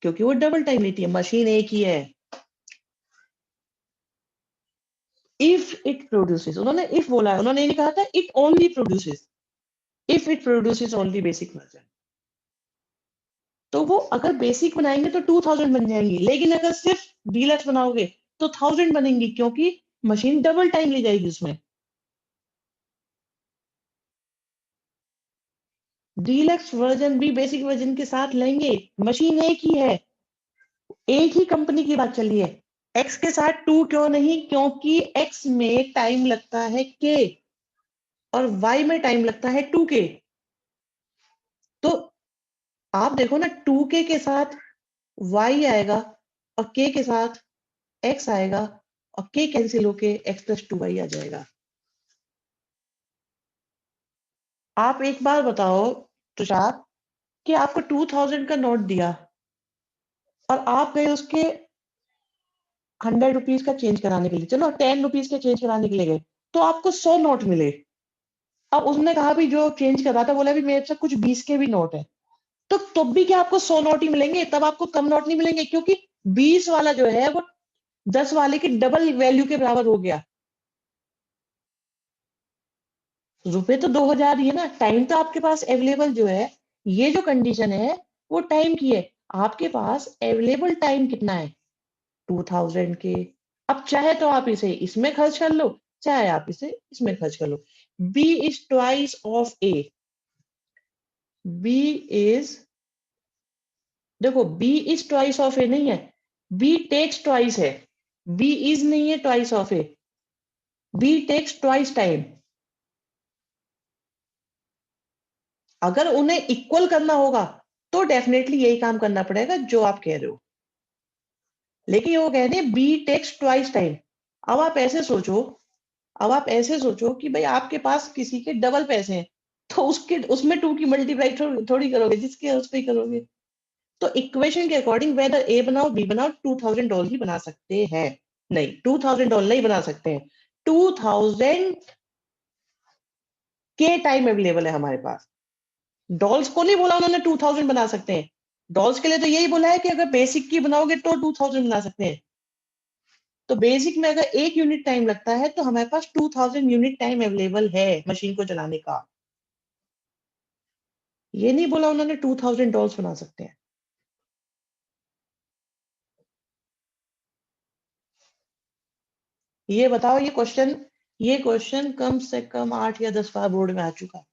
क्योंकि वो डबल टाइम लेती है, मशीन एक ही है। इफ इट प्रोड्यूसेस, उन्होंने इफ बोला है, उन्होंने ये नहीं कहा था it only produces. If it produces only basic version, तो वो अगर बेसिक बनाएंगे तो 2000 बन जाएंगी, लेकिन अगर सिर्फ डीलक्स बनाओगे तो 1000 बनेंगी, क्योंकि मशीन डबल टाइम ले जाएगी उसमें। डीलक्स वर्जन भी बेसिक वर्जन के साथ लेंगे, मशीन एक ही है, एक ही कंपनी की बात चल रही है। एक्स के साथ 2 क्यों नहीं? क्योंकि एक्स में टाइम लगता है के, और वाई में टाइम लगता है 2 के। तो आप देखो ना, 2 के साथ वाई आएगा, और के के साथ एक्स आएगा, और के कैंसिल होके एक्स प्लस 2 वाई आ जाएगा। आप एक बार बताओ तुषार, कि आपको 2000 का नोट दिया, और आप गए उसके 100 रुपीज का चेंज कराने के लिए, चलो 10 रुपीज का चेंज कराने के लिए गए, तो आपको 100 नोट मिले। अब उसने कहा भी, जो चेंज कर रहा था, बोला भी मेरे से कुछ 20 के भी नोट है, तो तब भी क्या आपको 100 नोट ही मिलेंगे, तब आपको कम नोट नहीं मिलेंगे, क्योंकि 20 वाला जो है वो 10 वाले के डबल वैल्यू के बराबर हो गया। रुपए तो 2000 ही है ना, टाइम तो आपके पास अवेलेबल जो है, ये जो कंडीशन है वो टाइम की है। आपके पास अवेलेबल टाइम कितना है? 2000 के। अब चाहे तो आप इसे इसमें खर्च कर लो, चाहे आप इसे इसमें खर्च कर लो। B is twice of A. B is, देखो B is twice of A नहीं है, बी टेक्स ट्वाइस है। बी इज नहीं है twice of A, B takes twice time. अगर उन्हें इक्वल करना होगा तो डेफिनेटली यही काम करना पड़ेगा जो आप कह रहे हो, लेकिन वो कह रहे हैं बी टेक्स ट्वाइस टाइम। अब आप ऐसे सोचो, अब आप ऐसे सोचो कि भाई आपके पास किसी के डबल पैसे हैं, तो उसके उसमें टू की मल्टीप्लाई थोड़ी करोगे, जिसके उस पे ही करोगे। तो इक्वेशन के अकॉर्डिंग वेदर ए बनाओ बी बनाओ, $2000 ही बना सकते हैं। नहीं, $2000 नहीं बना सकते हैं, 2000 के टाइम अवेलेबल है हमारे पास। डॉल्स को नहीं बोला उन्होंने 2000 बना सकते हैं। डॉल्स के लिए तो यही बोला है कि अगर बेसिक की बनाओगे तो 2000 बना सकते हैं। तो बेसिक में अगर 1 यूनिट टाइम लगता है तो हमारे पास 2000 यूनिट टाइम अवेलेबल है मशीन को चलाने का। ये नहीं बोला उन्होंने $2000 बना सकते हैं। ये बताओ, ये क्वेश्चन कम से कम 8 या 10 बार बोर्ड में आ चुका है।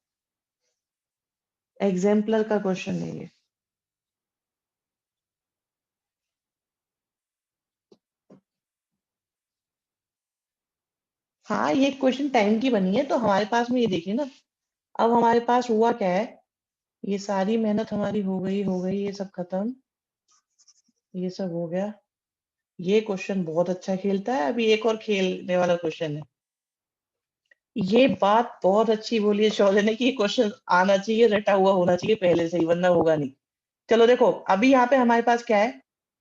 एग्जाम्पलर का क्वेश्चन नहीं है। हाँ, ये क्वेश्चन टाइम की बनी है, तो हमारे पास में ये देखिए ना, अब हमारे पास हुआ क्या है, ये सारी मेहनत हमारी हो गई, ये सब खत्म, ये सब हो गया। ये क्वेश्चन बहुत अच्छा खेलता है, अभी एक और खेलने वाला क्वेश्चन है। ये बात बहुत अच्छी बोली है शौर्य ने कि ये क्वेश्चन आना चाहिए, रटा हुआ होना चाहिए पहले से ही, वरना होगा नहीं। चलो देखो, अभी यहाँ पे हमारे पास क्या है,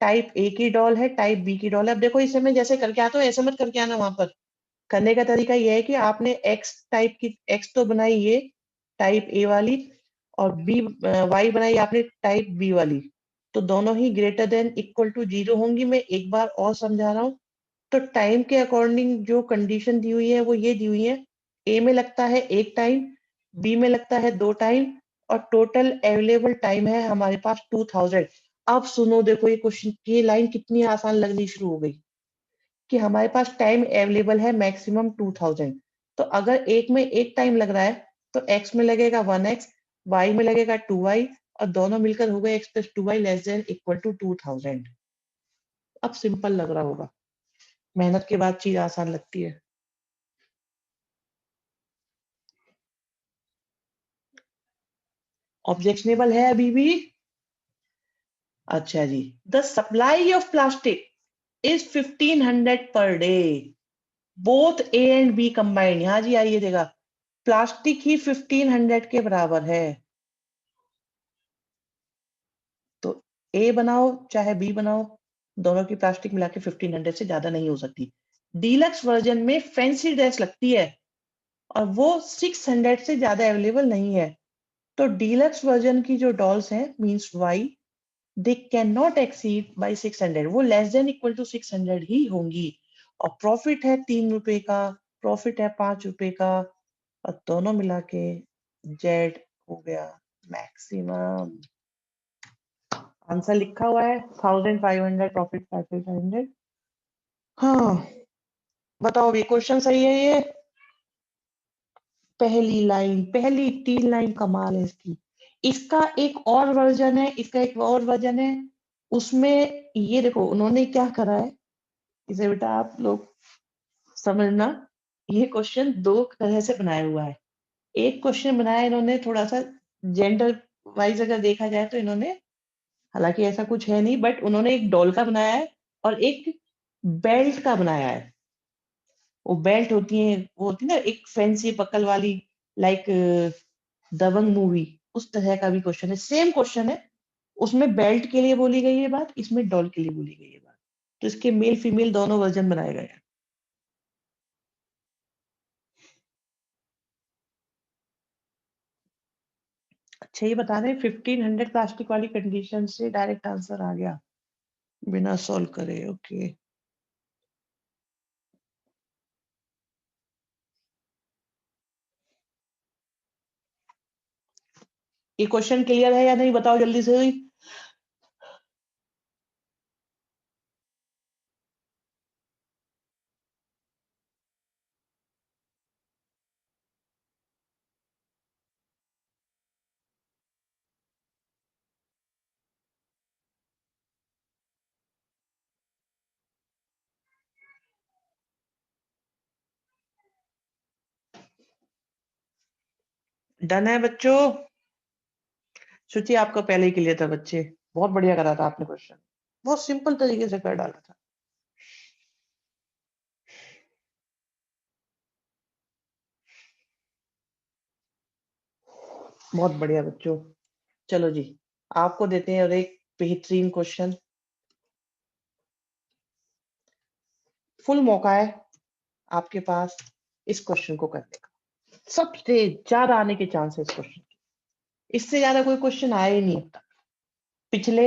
टाइप ए की डॉल है, टाइप बी की डॉल है। अब देखो इसे मैं जैसे करके आता हूँ ऐसे मत करके आना, वहां पर करने का तरीका ये है कि आपने एक्स टाइप की, एक्स तो बनाई ये टाइप ए वाली, और बी वाई बनाई आपने टाइप बी वाली, तो दोनों ही ग्रेटर देन इक्वल टू 0 होंगी। मैं एक बार और समझा रहा हूँ। तो टाइम के अकॉर्डिंग जो कंडीशन दी हुई है वो ये दी हुई है, ए में लगता है 1 टाइम, बी में लगता है 2 टाइम, और टोटल अवेलेबल टाइम है हमारे पास 2000। अब सुनो, देखो ये क्वेश्चन, ये लाइन कितनी आसान लगनी शुरू हो गई कि हमारे पास टाइम अवेलेबल है मैक्सिमम 2000। तो अगर एक में एक टाइम लग रहा है तो एक्स में लगेगा 1x, वाई में लगेगा 2y, और दोनों मिलकर हो गए x plus 2y less than equal to 2000। अब सिंपल लग रहा होगा, मेहनत के बाद चीज आसान लगती है। ऑब्जेक्शनेबल है अभी भी? अच्छा जी। The supply of plastic is 1500 per day, both A and B combined. हाँ जी, आइए देखा, प्लास्टिक ही 1500 के बराबर है, तो ए बनाओ चाहे बी बनाओ, दोनों की प्लास्टिक मिला के 1500 से ज्यादा नहीं हो सकती। डीलक्स वर्जन में फैंसी ड्रेस लगती है और वो 600 से ज्यादा अवेलेबल नहीं है। तो डीलक्स वर्जन की जो डॉल्स हैं means y, they can not exceed by 600, वो लेस देन इक्वल टू 600 ही होंगी। और प्रॉफिट है 3 रुपए का, प्रॉफिट है 5 रुपए का, और दोनों मिला के जेड हो गया मैक्सिमम। आंसर लिखा हुआ है 1500, प्रॉफिट 5500। हाँ, बताओ ये क्वेश्चन सही है ये? पहली लाइन, पहली 3 लाइन कमाल है इसकी। इसका एक और वर्जन है, इसका एक और वर्जन है, उसमें ये देखो उन्होंने क्या करा है, इसे बेटा आप लोग समझना। ये क्वेश्चन दो तरह से बनाया हुआ है। एक क्वेश्चन बनाया इन्होंने थोड़ा सा जेंडर वाइज, अगर देखा जाए तो इन्होंने, हालांकि ऐसा कुछ है नहीं, बट उन्होंने एक डॉल का बनाया है और एक बेल्ट का बनाया है। वो बेल्ट होती है, वो होती है ना एक फैंसी बकल वाली, लाइक दबंग मूवी, उस तरह का भी क्वेश्चन है, सेम क्वेश्चन है। उसमें बेल्ट के लिए बोली गई है बात, इसमें डॉल के लिए बोली गई है बात। तो इसके मेल फीमेल दोनों वर्जन बनाए गए हैं। अच्छा ये बता रहे हैं 1500 प्लास्टिक वाली कंडीशन से डायरेक्ट आंसर आ गया बिना सॉल्व करे। ओके ये क्वेश्चन क्लियर है या नहीं बताओ जल्दी से। डन है बच्चों। सोचिए आपका पहले ही क्लियर था बच्चे, बहुत बढ़िया करा था आपने क्वेश्चन, बहुत सिंपल तरीके से कर डाला था। बहुत बढ़िया बच्चों। चलो जी आपको देते हैं और एक बेहतरीन क्वेश्चन, फुल मौका है आपके पास इस क्वेश्चन को करने का, सबसे ज्यादा आने के चांसेस क्वेश्चन, इससे ज्यादा कोई क्वेश्चन आया ही नहीं अब तक। पिछले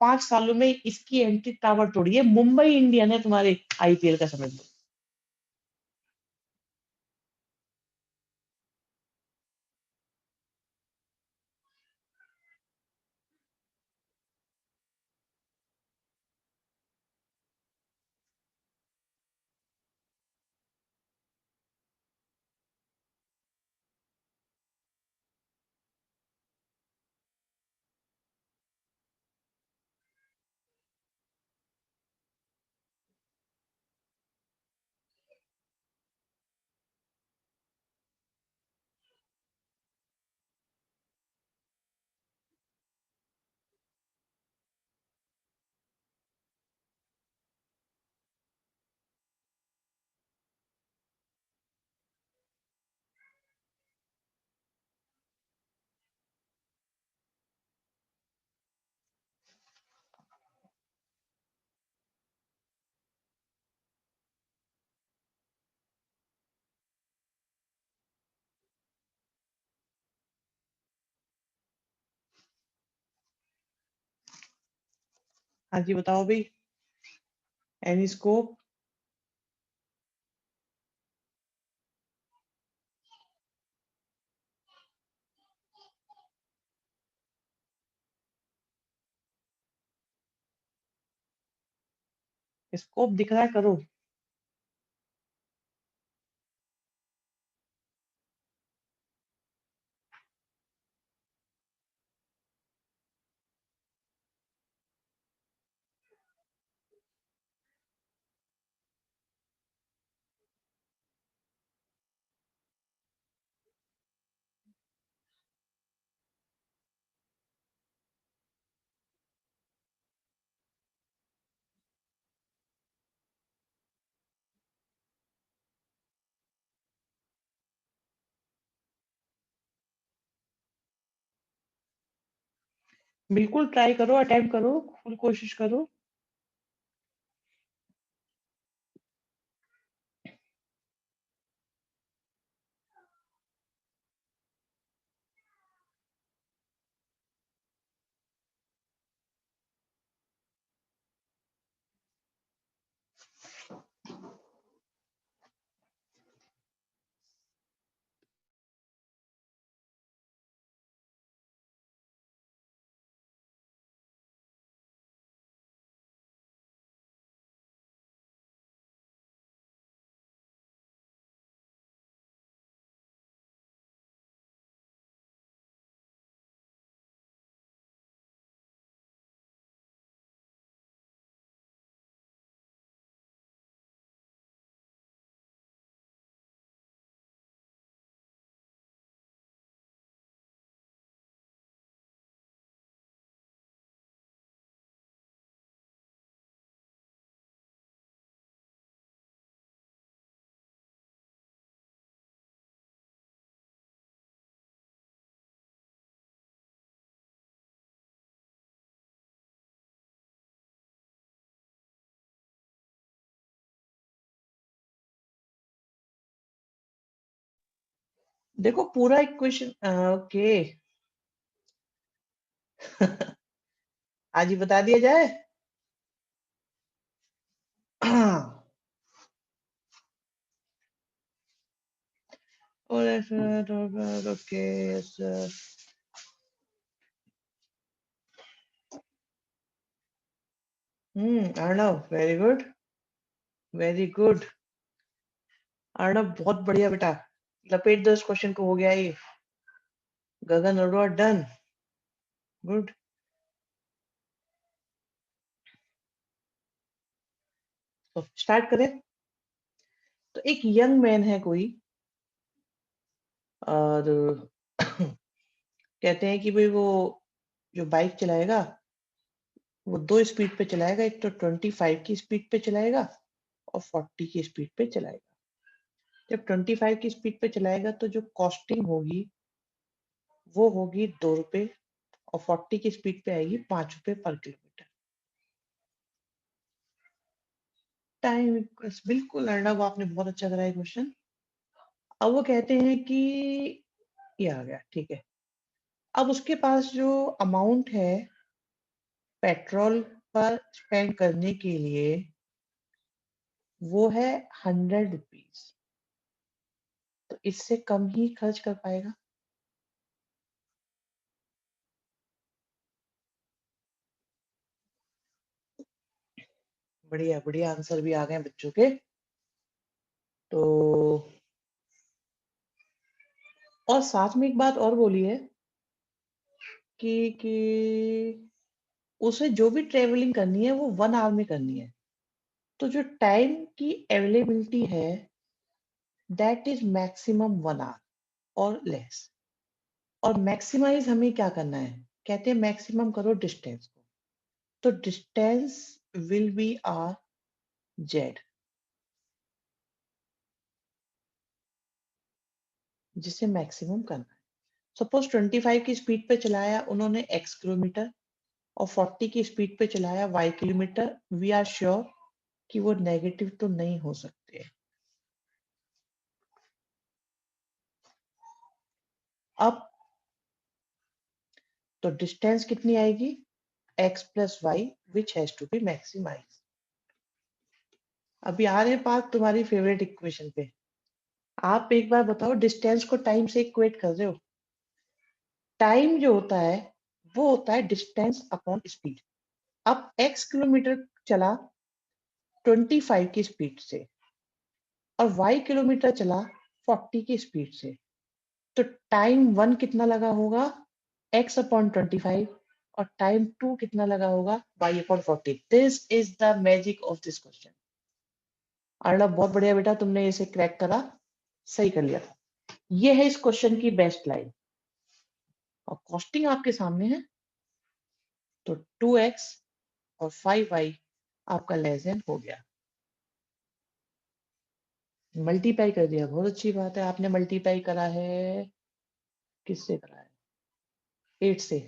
5 सालों में इसकी एंट्री ताबड़ तोड़ी है, मुंबई इंडियन है तुम्हारे आईपीएल का, समझ लो। हाँ जी बताओ भाई, एनी स्कोप। स्कोप दिख रहा है, करो। बिल्कुल ट्राई करो, अटेम्प्ट करो, फुल कोशिश करो। देखो पूरा इक्वेशन, ओके। आज ही बता दिया जाए। Okay sir. Arnav very good, very good. Arnav बहुत बढ़िया बेटा, लपेट दो इस क्वेश्चन को, हो गया ये। गगन अरोड़ा डन, गुड। तो स्टार्ट करें। तो एक यंग मैन है कोई, और कहते हैं कि भाई वो जो बाइक चलाएगा वो 2 स्पीड पे चलाएगा, एक तो 25 की स्पीड पे चलाएगा और 40 की स्पीड पे चलाएगा। जब 25 की स्पीड पे चलाएगा तो जो कॉस्टिंग होगी वो होगी 2 रुपए, और 40 की स्पीड पे आएगी 5 रुपए पर किलोमीटर। टाइम, बिल्कुल अर्णव, आपने बहुत अच्छा करा है क्वेश्चन। अब वो कहते हैं कि ये आ गया, ठीक है। अब उसके पास जो अमाउंट है पेट्रोल पर स्पेंड करने के लिए वो है 100 रुपीज, तो इससे कम ही खर्च कर पाएगा। बढ़िया बढ़िया आंसर भी आ गए बच्चों के। तो और साथ में एक बात और बोली है कि उसे जो भी ट्रेवलिंग करनी है वो 1 आवर में करनी है। तो जो टाइम की अवेलेबिलिटी है दैट इज मैक्सिमम 1 आवर और लेस। और मैक्सिमाइज हमें क्या करना है, कहते हैं मैक्सिमम करो डिस्टेंस को। तो distance will be are Z, जिसे मैक्सिमम करना है। सपोज 25 की स्पीड पे चलाया उन्होंने x किलोमीटर, और 40 की स्पीड पे चलाया y kilometre. We are sure कि वो नेगेटिव तो नहीं हो सकते। अब तो डिस्टेंस कितनी आएगी, x plus Y, which has to be maximise. अभी आ रहे हैं बात तुम्हारी फेवरेट इक्वेशन पे। आप एक बार बताओ, डिस्टेंस को टाइम से इक्वेट कर रहे हो। टाइम जो होता है वो होता है डिस्टेंस अपॉन स्पीड। अब x किलोमीटर चला 25 की स्पीड से, और y किलोमीटर चला 40 की स्पीड से, तो टाइम 1 कितना लगा होगा, x अपॉन 25, और टाइम 2 कितना लगा होगा, y upon 40। This is the magic of this question. Arnav बहुत बढ़िया बेटा, तुमने इसे क्रैक करा, सही कर लिया। ये है इस क्वेश्चन की बेस्ट लाइन, और कॉस्टिंग आपके सामने है। तो 2x और 5y आपका लेस देन हो गया। मल्टीप्लाई कर दिया, बहुत अच्छी बात है। आपने मल्टीप्लाई करा है, किससे करा है, 8 से,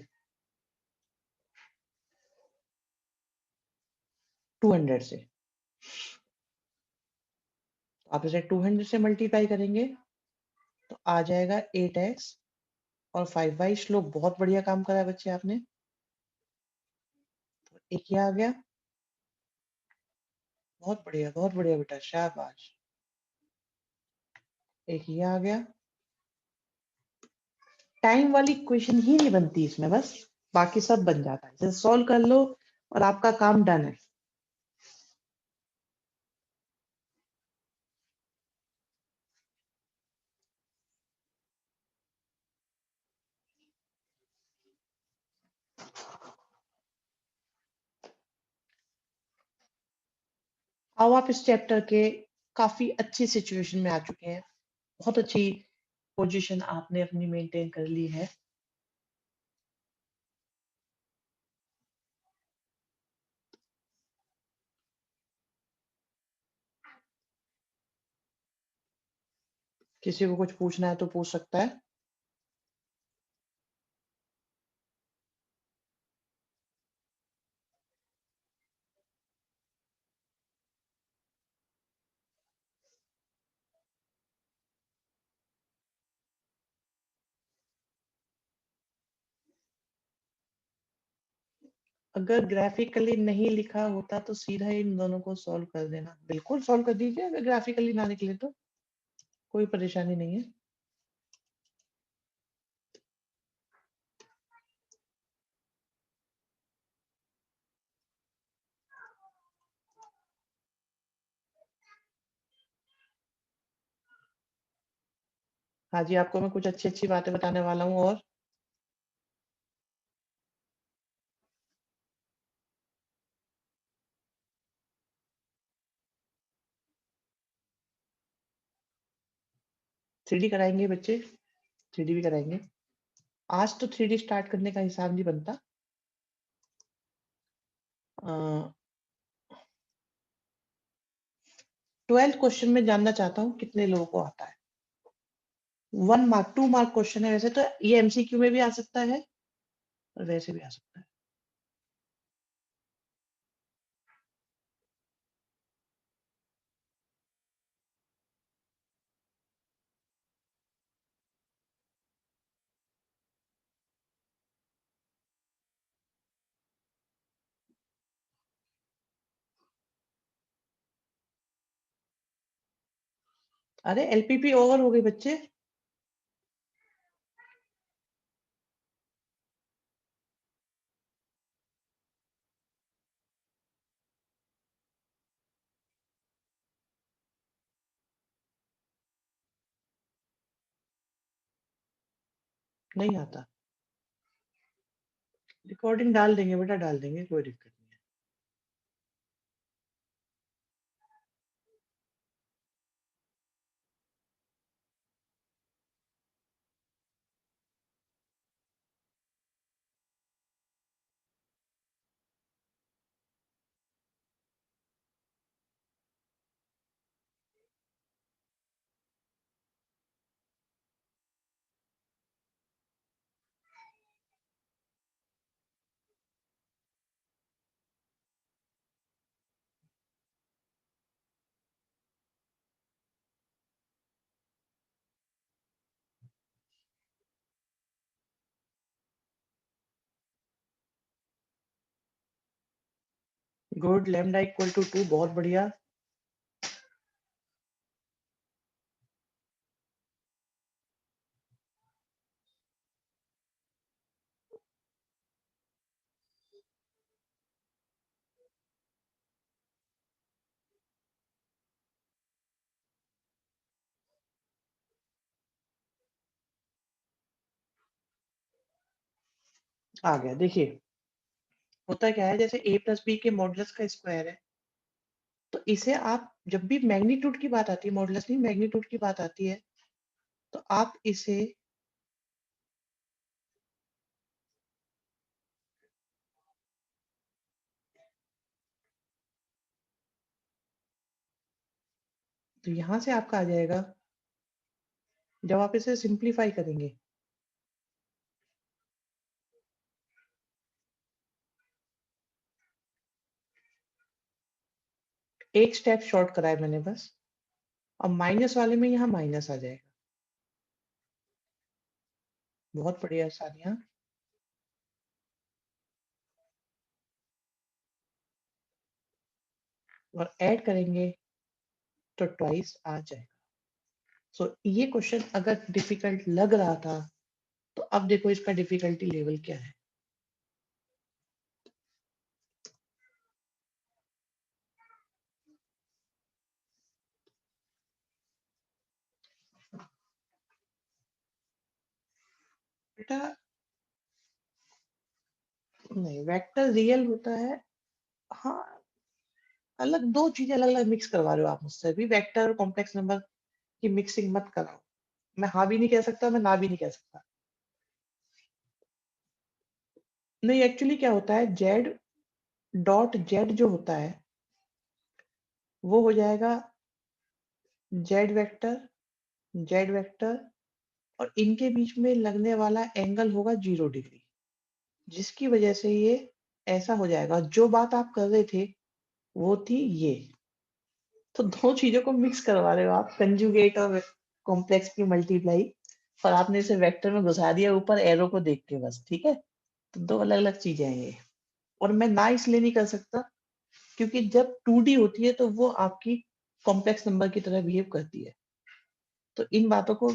200 से। आप इसे 200 से मल्टीप्लाई करेंगे तो आ जाएगा 8x और 5y। श्लोक बहुत बढ़िया काम करा है बच्चे आपने। तो एक ये आ गया, बहुत बढ़िया बेटा, शाबाश। एक ये आ गया। टाइम वाली इक्वेशन ही नहीं बनती इसमें, बस बाकी सब बन जाता है। इसे सॉल्व कर लो और आपका काम डन है। आओ, आप इस चैप्टर के काफी अच्छी सिचुएशन में आ चुके हैं, बहुत अच्छी पोजीशन आपने अपनी मेंटेन कर ली है। किसी को कुछ पूछना है तो पूछ सकता है। अगर ग्राफिकली नहीं लिखा होता तो सीधा इन दोनों को सॉल्व कर देना। बिल्कुल सॉल्व कर दीजिए, अगर ग्राफिकली ना निकले तो कोई परेशानी नहीं है। हाँ जी, आपको मैं कुछ अच्छी-अच्छी बातें बताने वाला हूँ और 3D कराएँगे बच्चे, 3D भी कराएँगे। आज तो 3D स्टार्ट करने का हिसाब नहीं बनता। अ, 12th क्वेश्चन में जानना चाहता हूँ कितने लोगों को आता है? 1 मार्क 2 मार्क क्वेश्चन है वैसे तो, ये एमसीक्यू में भी आ सकता है और वैसे भी आ सकता है। अरे एलपीपी ओवर हो गई बच्चे। नहीं आता। रिकॉर्डिंग डाल देंगे बेटा, डाल देंगे, कोई दिक्कत नहीं है। गुड, लैम्डा इक्वल टू 2, बहुत बढ़िया। आ गया, देखिए होता क्या है, जैसे a प्लस बी के मॉडुलस का स्क्वायर है, तो इसे आप जब भी मैग्नीट्यूड की बात आती है, मॉडुलस नहीं मैग्नीट्यूड की बात आती है, तो आप इसे तो यहाँ से आपका आ जाएगा, जब आप इसे सिंप्लीफाई करेंगे, एक स्टेप शॉर्ट करा है मैंने बस, अब माइनस वाले में यहाँ माइनस आ जाएगा। बहुत बढ़िया सानिया। और ऐड करेंगे तो ट्वाइस आ जाएगा। सो ये क्वेश्चन अगर डिफिकल्ट लग रहा था, तो अब देखो इसका डिफिकल्टी लेवल क्या है। बेटा नहीं, वेक्टर रियल होता है। हाँ, अलग दो चीजें अलग अलग मिक्स करवा रहे हो आप मुझसे भी, वेक्टर और कॉम्प्लेक्स नंबर की मिक्सिंग मत कराओ। मैं हाँ भी नहीं कह सकता, मैं ना भी नहीं कह सकता। नहीं, एक्चुअली क्या होता है, जेड डॉट जेड जो होता है वो हो जाएगा जेड वेक्टर, जेड वेक्टर, और इनके बीच में लगने वाला एंगल होगा 0 डिग्री, जिसकी वजह से ये ऐसा हो जाएगा। जो बात आप कर रहे थे वो थी ये, तो दो चीजों को मिक्स करवा रहे हो आप, कंजुगेट और कॉम्प्लेक्स की मल्टीप्लाई, और आपने इसे वेक्टर में घुसा दिया ऊपर एरो को देख के बस, ठीक है। तो दो अलग अलग चीजें हैं ये। और मैं ना इसलिए नहीं कर सकता क्योंकि जब 2D होती है तो वो आपकी कॉम्प्लेक्स नंबर की तरह बिहेव करती है। तो इन बातों को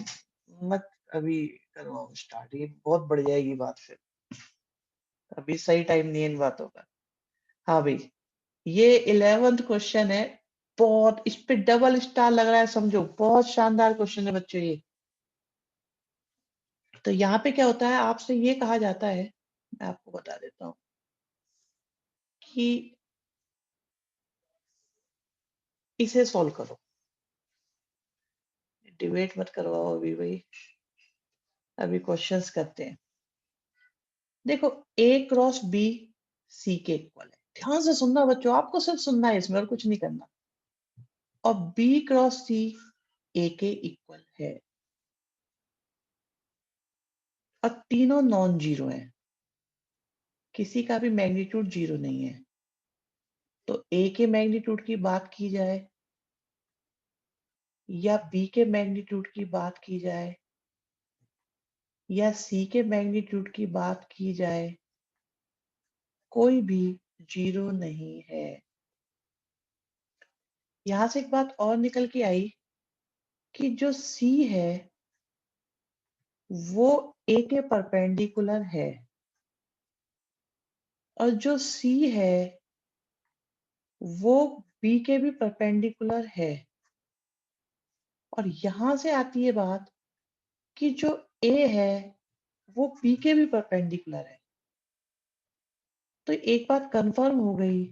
मत अभी करवाओ स्टार्ट, ये बहुत बढ़ जाएगी बात फिर। अभी सही टाइम नहीं है इन बातों का। हाँ भाई, ये 11th क्वेश्चन है। बहुत इस पे डबल स्टार लग रहा है, समझो बहुत शानदार क्वेश्चन है बच्चों ये। तो यहाँ पे क्या होता है, आपसे ये कहा जाता है, मैं आपको बता देता हूँ कि इसे सॉल्व करो। डिबेट मत करवाओ अभी भाई, अभी क्वेश्चंस करते हैं। देखो A क्रॉस B C के इक्वल है। ध्यान से सुनना बच्चों, आपको सिर्फ सुनना है इसमें और कुछ नहीं करना। और B क्रॉस C A के इक्वल है और तीनों नॉन जीरो हैं, किसी का भी मैग्नीट्यूड जीरो नहीं है। तो A के मैग्नीट्यूड की बात की जाए या B के मैग्नीट्यूड की बात की जाए या C के मैग्नीट्यूड की बात की जाए, कोई भी जीरो नहीं है। यहां से एक बात और निकल के आई कि जो C है वो A के परपेंडिकुलर है और जो C है वो B के भी परपेंडिकुलर है। और यहां से आती है बात कि जो A है वो B के भी परपेंडिकुलर है। तो एक बात कंफर्म हो गई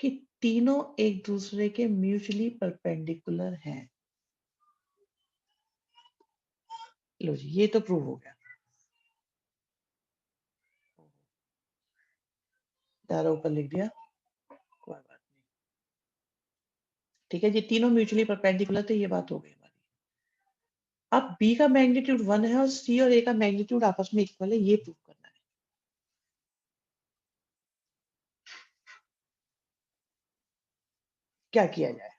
कि तीनों एक दूसरे के म्यूचुअली परपेंडिकुलर हैं। लो जी, ये तो प्रूव हो गया। ज़्यादा ऊपर लिख दिया, कोई बात नहीं। ठीक है जी, तीनों म्यूचुअली परपेंडिकुलर थे, ये बात हो गई हमारी। अब B का मैग्नीट्यूड 1 है और C और A का मैग्नीट्यूड आपस में इक्वल है, ये प्रूव करना है। क्या किया जाए?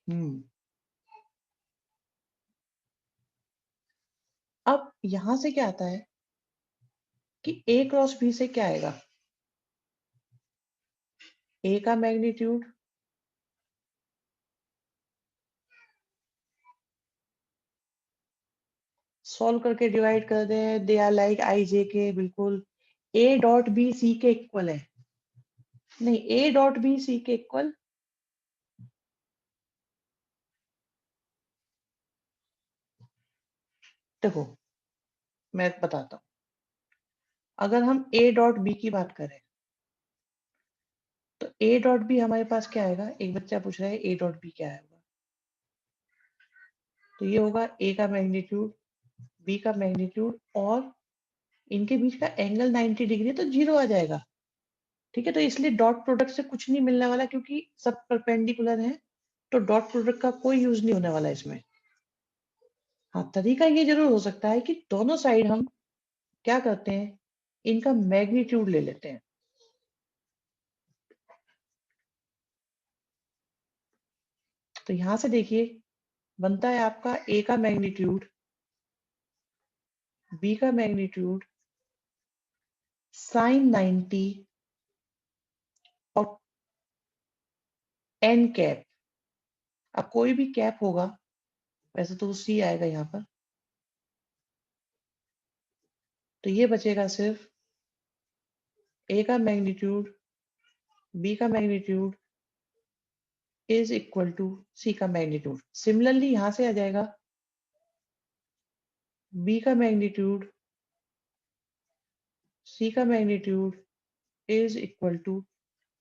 हम्म अब यहां से क्या आता है कि A क्रॉस B से क्या आएगा? A का मैग्नीट्यूड सॉल्व करके डिवाइड कर दें, दे आर लाइक आई जे के, बिल्कुल। A डॉट बी सी के इक्वल है, नहीं A डॉट बी सी के इक्वल। देखो मैं बताता हूं, अगर हम A डॉट बी की बात करें तो A डॉट बी हमारे पास क्या आएगा? एक बच्चा पूछ रहा है A डॉट बी क्या होगा, तो ये होगा A का मैग्नीट्यूड, B का मैग्नीट्यूड और इनके बीच का एंगल 90 डिग्री है तो जीरो आ जाएगा। ठीक है, तो इसलिए डॉट प्रोडक्ट से कुछ नहीं मिलने वाला क्योंकि सब परपेंडिकुलर है, तो डॉट प्रोडक्ट का कोई यूज नहीं होने वाला इसमें। हाँ, तरीका ये जरूर हो सकता है कि दोनों साइड हम क्या करते हैं, इनका मैग्नीट्यूड ले लेते हैं। तो यहां से देखिए बनता है आपका A का मैग्नीट्यूड, B का मैग्नीट्यूड साइन 90 और एन कैप। अब कोई भी कैप होगा, वैसे तो C आएगा यहाँ पर, तो ये बचेगा सिर्फ A का मैग्नीट्यूड, B का magnitude is equal to C का मैग्नीट्यूड। सिमिलरली यहां से आ जाएगा B का मैग्नीट्यूड, C का magnitude is equal to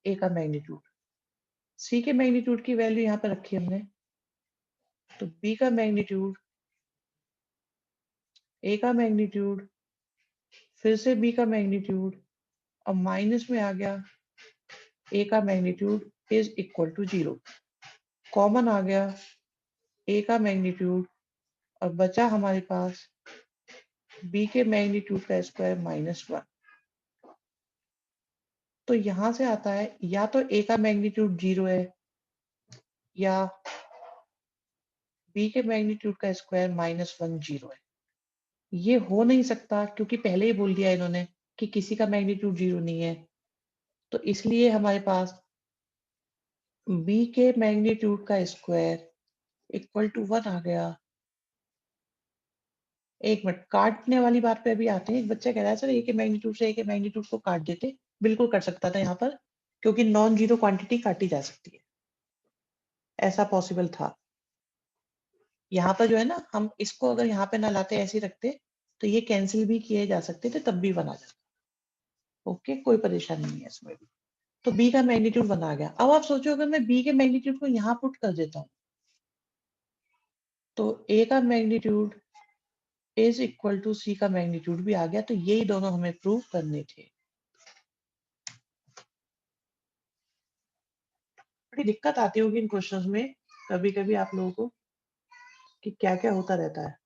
A का मैग्नीट्यूड। C के मैग्नीट्यूड की वैल्यू यहाँ पर रखी हमने, तो B का मैग्नीट्यूड, A का मैग्नीट्यूड, फिर से B का मैग्नीट्यूड और माइनस में आ गया A का magnitude is equal to 0। Common आ गया A का मैग्नीट्यूड और बचा हमारे पास B के मैग्नीट्यूड का स्क्वायर -1। तो यहां से आता है या तो A का मैग्नीट्यूड 0 है या B के मैग्नीट्यूड का स्क्वायर -1 0 है। ये हो नहीं सकता क्योंकि पहले ही बोल दिया इन्होंने कि किसी का मैग्नीट्यूड 0 नहीं है। तो इसलिए हमारे पास b के मैग्नीट्यूड का स्क्वायर इक्वल टू 1 आ गया। एक मिनट, काटने वाली बात पे अभी आते हैं। एक बच्चा कह रहा है सर a के मैग्नीट्यूड से a के मैग्नीट्यूड को काट देते। बिल्कुल कर सकता था यहाँ पर, क्योंकि नॉन जीरो क्वांटिटी काटी जा सकती है, ऐसा पॉसिबल था। यहाँ पर जो है ना, हम इसको अगर यहाँ पे ना लाते ऐसे ही रखते तो ये कैंसिल भी किए जा सकते थे, तब भी बना जाता। ओके, कोई परेशानी नहीं है इसमें भी। तो b का मैग्नीट्यूड बना गया। अब आप सोचो अगर मैं b के मैग्नीट्यूड को यहाँ पुट कर देता हूँ तो a का magnitude is equal to c का मैग्नीट्यूड भी आ गया। तो यही दोनों हमें प्रूव करने थे। बड़ी दिक्कत आती होगी इन क्वेश्चंस में कभी कभी आप लोगों को कि क्या क्या होता रहता है।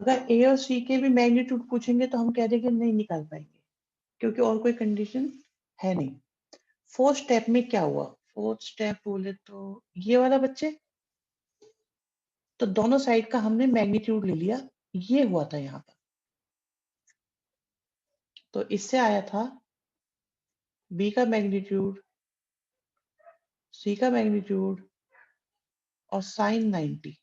अगर a और c के भी मैग्नीट्यूड पूछेंगे तो हम कह देंगे नहीं निकाल पाएंगे, क्योंकि और कोई कंडीशन है नहीं। फोर्थ स्टेप में क्या हुआ? फोर्थ स्टेप बोले तो ये वाला बच्चे, तो दोनों साइड का हमने मैग्नीट्यूड ले लिया। ये हुआ था यहाँ पर। तो इससे आया था b का मैग्नीट्यूड, c का मैग्नीट्यूड और साइन 90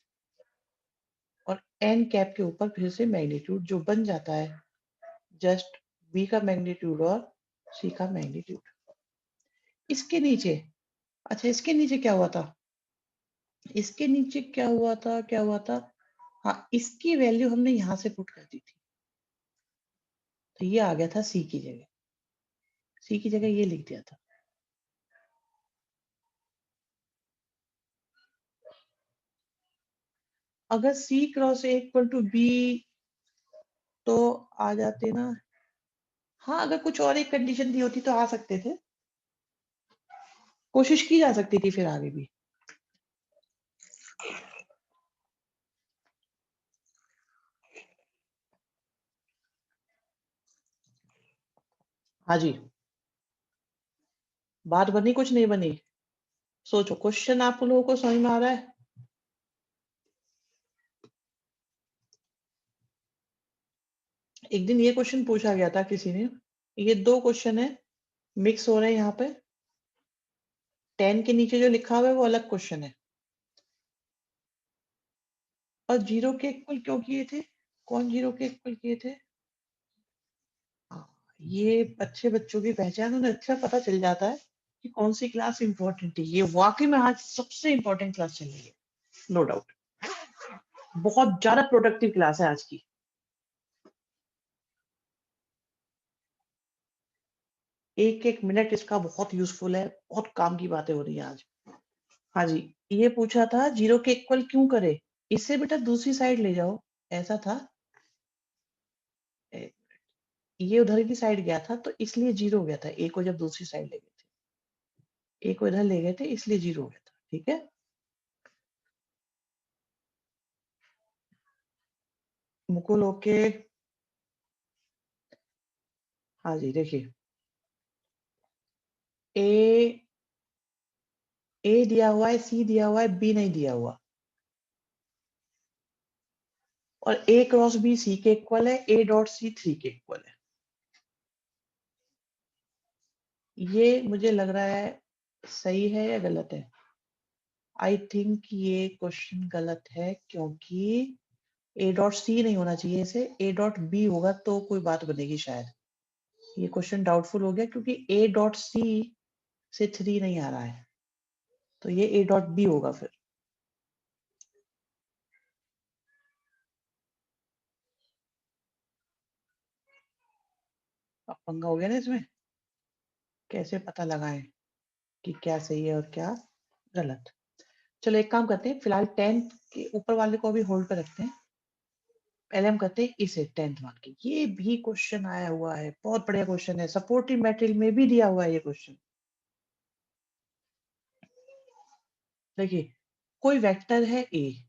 और n कैप के ऊपर फिर से मैग्नीट्यूड, जो बन जाता है जस्ट b का मैग्नीट्यूड और c का मैग्नीट्यूड। इसके नीचे, अच्छा इसके नीचे क्या हुआ था? इसके नीचे क्या हुआ था, क्या हुआ था? हाँ, इसकी वैल्यू हमने यहां से पुट कर दी थी। तो ये आ गया था c की जगह। c की जगह ये लिख दिया था। अगर c cross a equal to b तो आ जाते ना। हाँ, अगर कुछ और एक कंडीशन दी होती तो आ सकते थे, कोशिश की जा सकती थी फिर आगे भी। हाँ जी, बात बनी कुछ नहीं बनी? सोचो, क्वेश्चन आप लोगों को समझ में आ रहा है? एक दिन ये क्वेश्चन पूछा गया था किसी ने। ये दो क्वेश्चन है, मिक्स हो रहे हैं यहाँ पे। 10 के नीचे जो लिखा हुआ है वो अलग क्वेश्चन है। और जीरो के इक्वल क्यों किए थे? कौन जीरो के इक्वल किए थे? हाँ, ये अच्छे बच्चों की पहचान, उन्हें अच्छा पता चल जाता है कि कौन सी क्लास इंपॉर्टेंट है। ये वाकई में आज सबसे इंपॉर्टेंट क्लास चल रही है, नो डाउट। बहुत ज्यादा प्रोडक्टिव क्लास है आज की। एक एक मिनट इसका बहुत यूजफुल है, बहुत काम की बातें हो रही है आज। हाँ जी, ये पूछा था जीरो के इक्वल क्यों करे। इससे बेटा दूसरी साइड ले जाओ, ऐसा था। ए, ये उधर की साइड गया था तो इसलिए जीरो हो गया था। ए को जब दूसरी साइड ले गए थे, ए को इधर ले गए थे इसलिए जीरो हो गया था। ठीक है, मुकुल ओके। हाँ जी, देखिए, ए ए दिया हुआ है, सी दिया हुआ है, बी नहीं दिया हुआ। और ए क्रॉस बी सी के इक्वल है, ए डॉट सी 3 के इक्वल है। ये मुझे लग रहा है सही है या गलत है? आई थिंक ये क्वेश्चन गलत है, क्योंकि ए डॉट सी नहीं होना चाहिए, इसे ए डॉट बी होगा तो कोई बात बनेगी शायद। ये क्वेश्चन डाउटफुल हो गया क्योंकि ए डॉट सी से 3 नहीं आ रहा है, तो ये ए डॉट बी होगा फिर। अब पंगा हो गया ना इसमें, कैसे पता लगाएं कि क्या सही है और क्या गलत। चलो एक काम करते हैं, फिलहाल 10th के ऊपर वाले को अभी होल्ड पे रखते हैं। पहले हम करते हैं इसे 10th मान के। ये भी क्वेश्चन आया हुआ है, बहुत बढ़िया क्वेश्चन है, सपोर्टिव मटेरियल में भी दिया हुआ है ये क्वेश्चन। देखिए कोई वेक्टर है ए,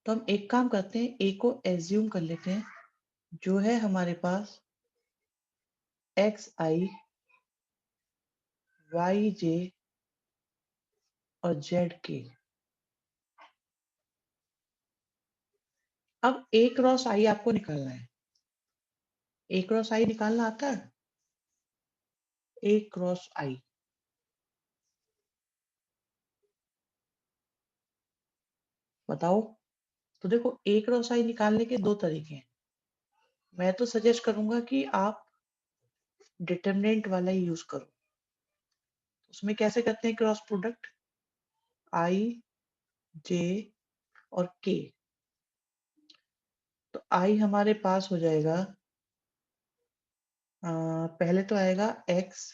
तो हम एक काम करते हैं, ए को एज्यूम कर लेते हैं, जो है हमारे पास एक्स आई वाई जे और जेड के। अब ए क्रॉस आई आपको निकालना है। ए क्रॉस आई निकालना आता है? ए क्रॉस आई, बताओ। तो देखो ए क्रॉस आई निकालने के दो तरीके हैं। मैं तो सजेस्ट करूंगा कि आप डिटरमिनेंट वाला ही यूज करो। उसमें कैसे करते हैं क्रॉस प्रोडक्ट? आई जे और के। तो आई हमारे पास हो जाएगा, पहले तो आएगा एक्स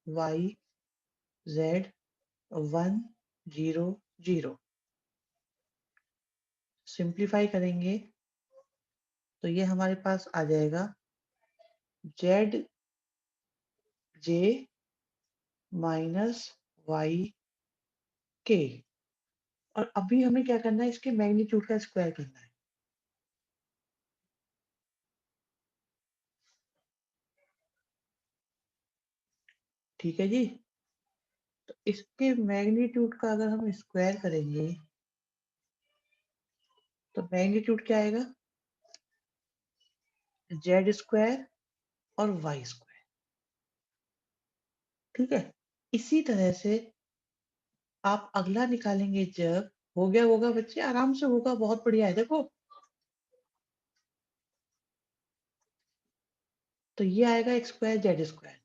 वाई जेड 1 0 0। सिंप्लीफाई करेंगे तो ये हमारे पास आ जाएगा जेड जे माइनस वाई के। और अभी हमें क्या करना है, इसके मैग्नीट्यूड का स्क्वायर करना है। ठीक है जी। तो इसके मैग्नीट्यूड का अगर हम स्क्वायर करेंगे तो मैग्नीट्यूड क्या आएगा? जेड स्क्वायर और वाई स्क्वायर। ठीक है। इसी तरह से आप अगला निकालेंगे, जब हो गया होगा बच्चे, आराम से होगा, बहुत बढ़िया है। देखो तो ये आएगा एक्स स्क्वायर जेड स्क्वायर।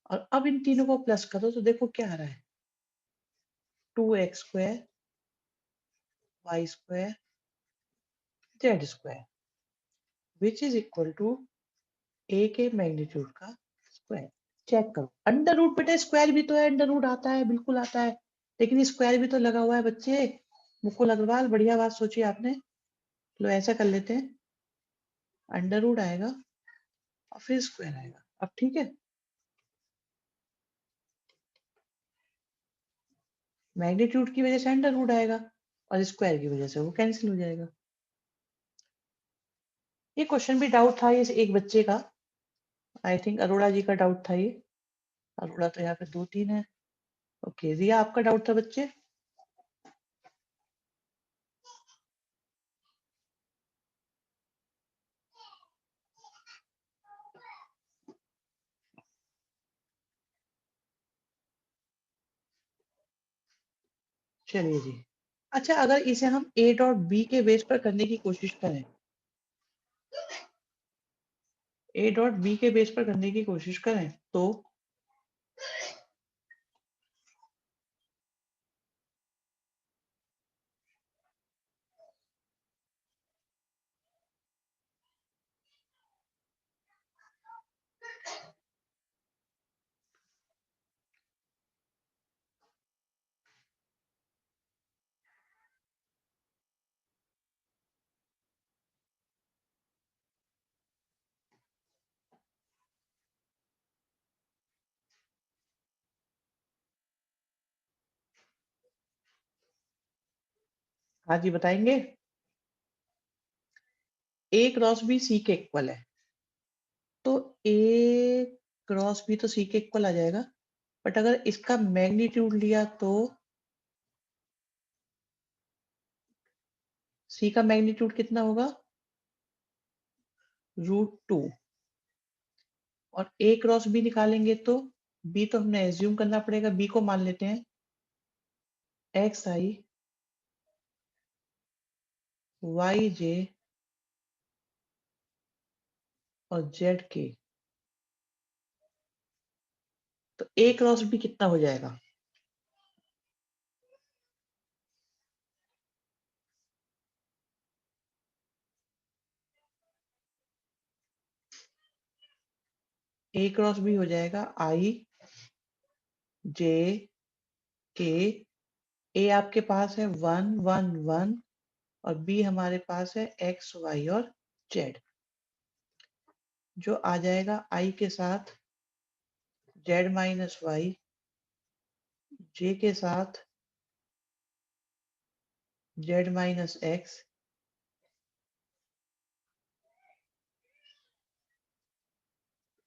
और अब इन तीनों को प्लस करो तो देखो क्या आ रहा है, 2x² Y square Z square which is equal to A के मैग्नीट्यूड का स्क्वायर। चेक करो, अंडर रूट बेटा स्क्वायर भी तो है, अंडर रूट आता है, बिल्कुल आता है, लेकिन स्क्वायर भी तो लगा हुआ है बच्चे। मुकुल अग्रवाल, बढ़िया बात सोची आपने। लो ऐसा कर लेते हैं, अंडर रूट आएगा और फिर स्क्वायर आएगा। अब ठीक है, मैग्नीट्यूड की वजह से अंडर रूट आएगा और स्क्वायर की वजह से वो कैंसिल हो जाएगा। ये क्वेश्चन भी डाउट था ये एक बच्चे का, आई थिंक अरोड़ा जी का डाउट था ये। अरोड़ा तो यहाँ पे 2 3 है। ओके, रिया आपका डाउट था बच्चे? चलिए जी। अच्छा, अगर इसे हम ए डॉट बी के बेस पर करने की कोशिश करें, ए डॉट बी के बेस पर करने की कोशिश करें तो हाँ जी बताएंगे। ए क्रॉस बी सी के इक्वल है, तो ए क्रॉस बी तो सी के इक्वल आ जाएगा, बट अगर इसका मैग्नीट्यूड लिया तो सी का मैग्नीट्यूड कितना होगा? √2। और ए क्रॉस बी निकालेंगे तो बी तो हमने एज्यूम करना पड़ेगा, बी को मान लेते हैं एक्स आई वाई जे और जेड के। तो ए क्रॉस बी कितना हो जाएगा? A क्रॉस B हो जाएगा I J K। A आपके पास है 1 1 1 और B हमारे पास है X Y और Z। जो आ जाएगा I के साथ Z माइनस वाई, J के साथ Z माइनस एक्स,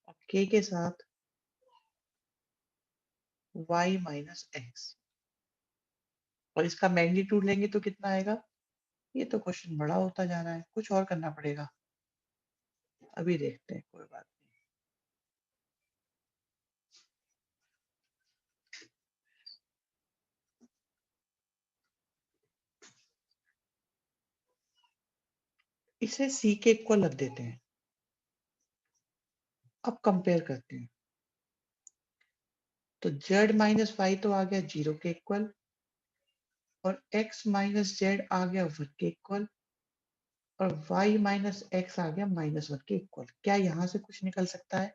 और K के साथ Y माइनस एक्स। और इसका मैग्नीट्यूड लेंगे तो कितना आएगा? ये तो क्वेश्चन बड़ा होता जा रहा है, कुछ और करना पड़ेगा। अभी देखते हैं, कोई बात नहीं। इसे C के इक्वल रख देते हैं। अब कंपेयर करते हैं। तो Z माइनस वाई तो आ गया 0 के इक्वल, और X माइनस जेड आ गया 1 के इक्वल, और Y माइनस एक्स आ गया -1 के इक्वल। क्या यहाँ से कुछ निकल सकता है?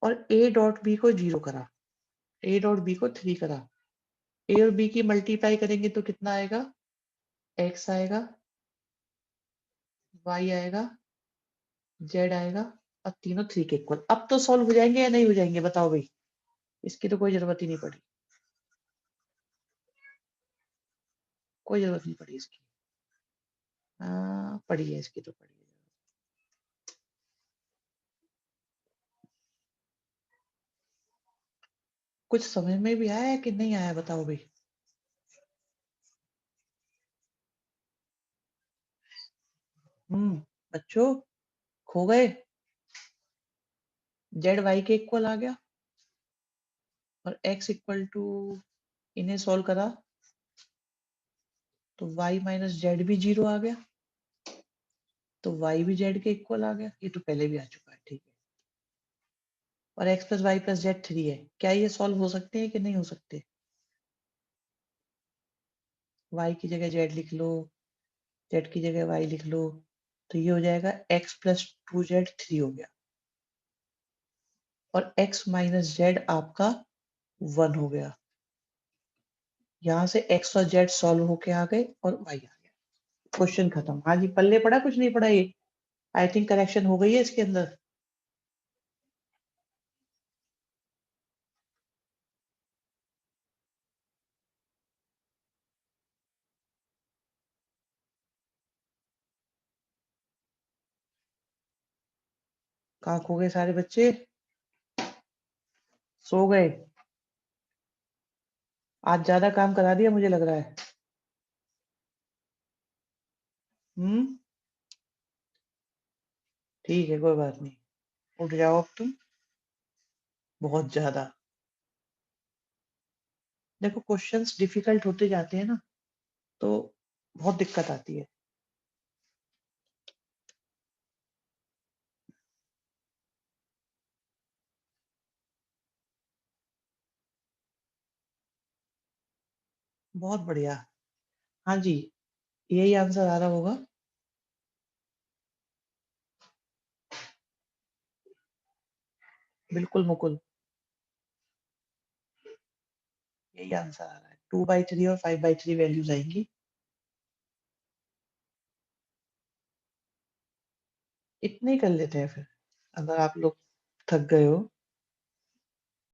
और A डॉट B को 0 करा, A डॉट B को 3 करा। A और B की मल्टीप्लाई करेंगे तो कितना आएगा? X आएगा, Y आएगा, Z आएगा, और तीनों 3 के इक्वल। अब तो सॉल्व हो जाएंगे या नहीं हो जाएंगे, बताओ भाई। इसकी तो कोई जरूरत ही नहीं पड़ी, कोई जरूरत नहीं पड़ी इसकी। हाँ पड़ी है, इसकी तो पड़ी है। कुछ समझ में भी आया है कि नहीं आया, बताओ भाई। बच्चों खो गए। जेड वाई के इक्वल आ गया, और एक्स इक्वल टू, इन्हें सॉल्व करा तो y माइनस जेड भी 0 आ गया, तो y भी z के इक्वल आ गया। ये तो पहले भी आ चुका है, ठीक है। और x plus Y plus Z 3 है। क्या ये सॉल्व हो सकते हैं कि नहीं हो सकते? y की जगह z लिख लो, z की जगह y लिख लो, तो ये हो जाएगा x प्लस 2z 3 हो गया, और x माइनस जेड आपका 1 हो गया। यहाँ से x और z सॉल्व होके आ गए और y आ गया। क्वेश्चन खत्म। हाँ जी, पल्ले पड़ा कुछ नहीं पड़ा ये? आई थिंक करेक्शन हो गई है इसके अंदर। कहाँ खो गए सारे बच्चे? सो गए? आज ज्यादा काम करा दिया मुझे लग रहा है। हम्म, ठीक है, कोई बात नहीं। उठ जाओ अब तुम। बहुत ज्यादा। देखो क्वेश्चंस डिफिकल्ट होते जाते हैं ना, तो बहुत दिक्कत आती है। बहुत बढ़िया। हाँ जी, यही आंसर आ रहा होगा। बिल्कुल मुकुल, यही आंसर आ रहा है। 2/3 और 5/3 वैल्यूज आएंगी। इतने ही कर लेते हैं फिर, अगर आप लोग थक गए हो।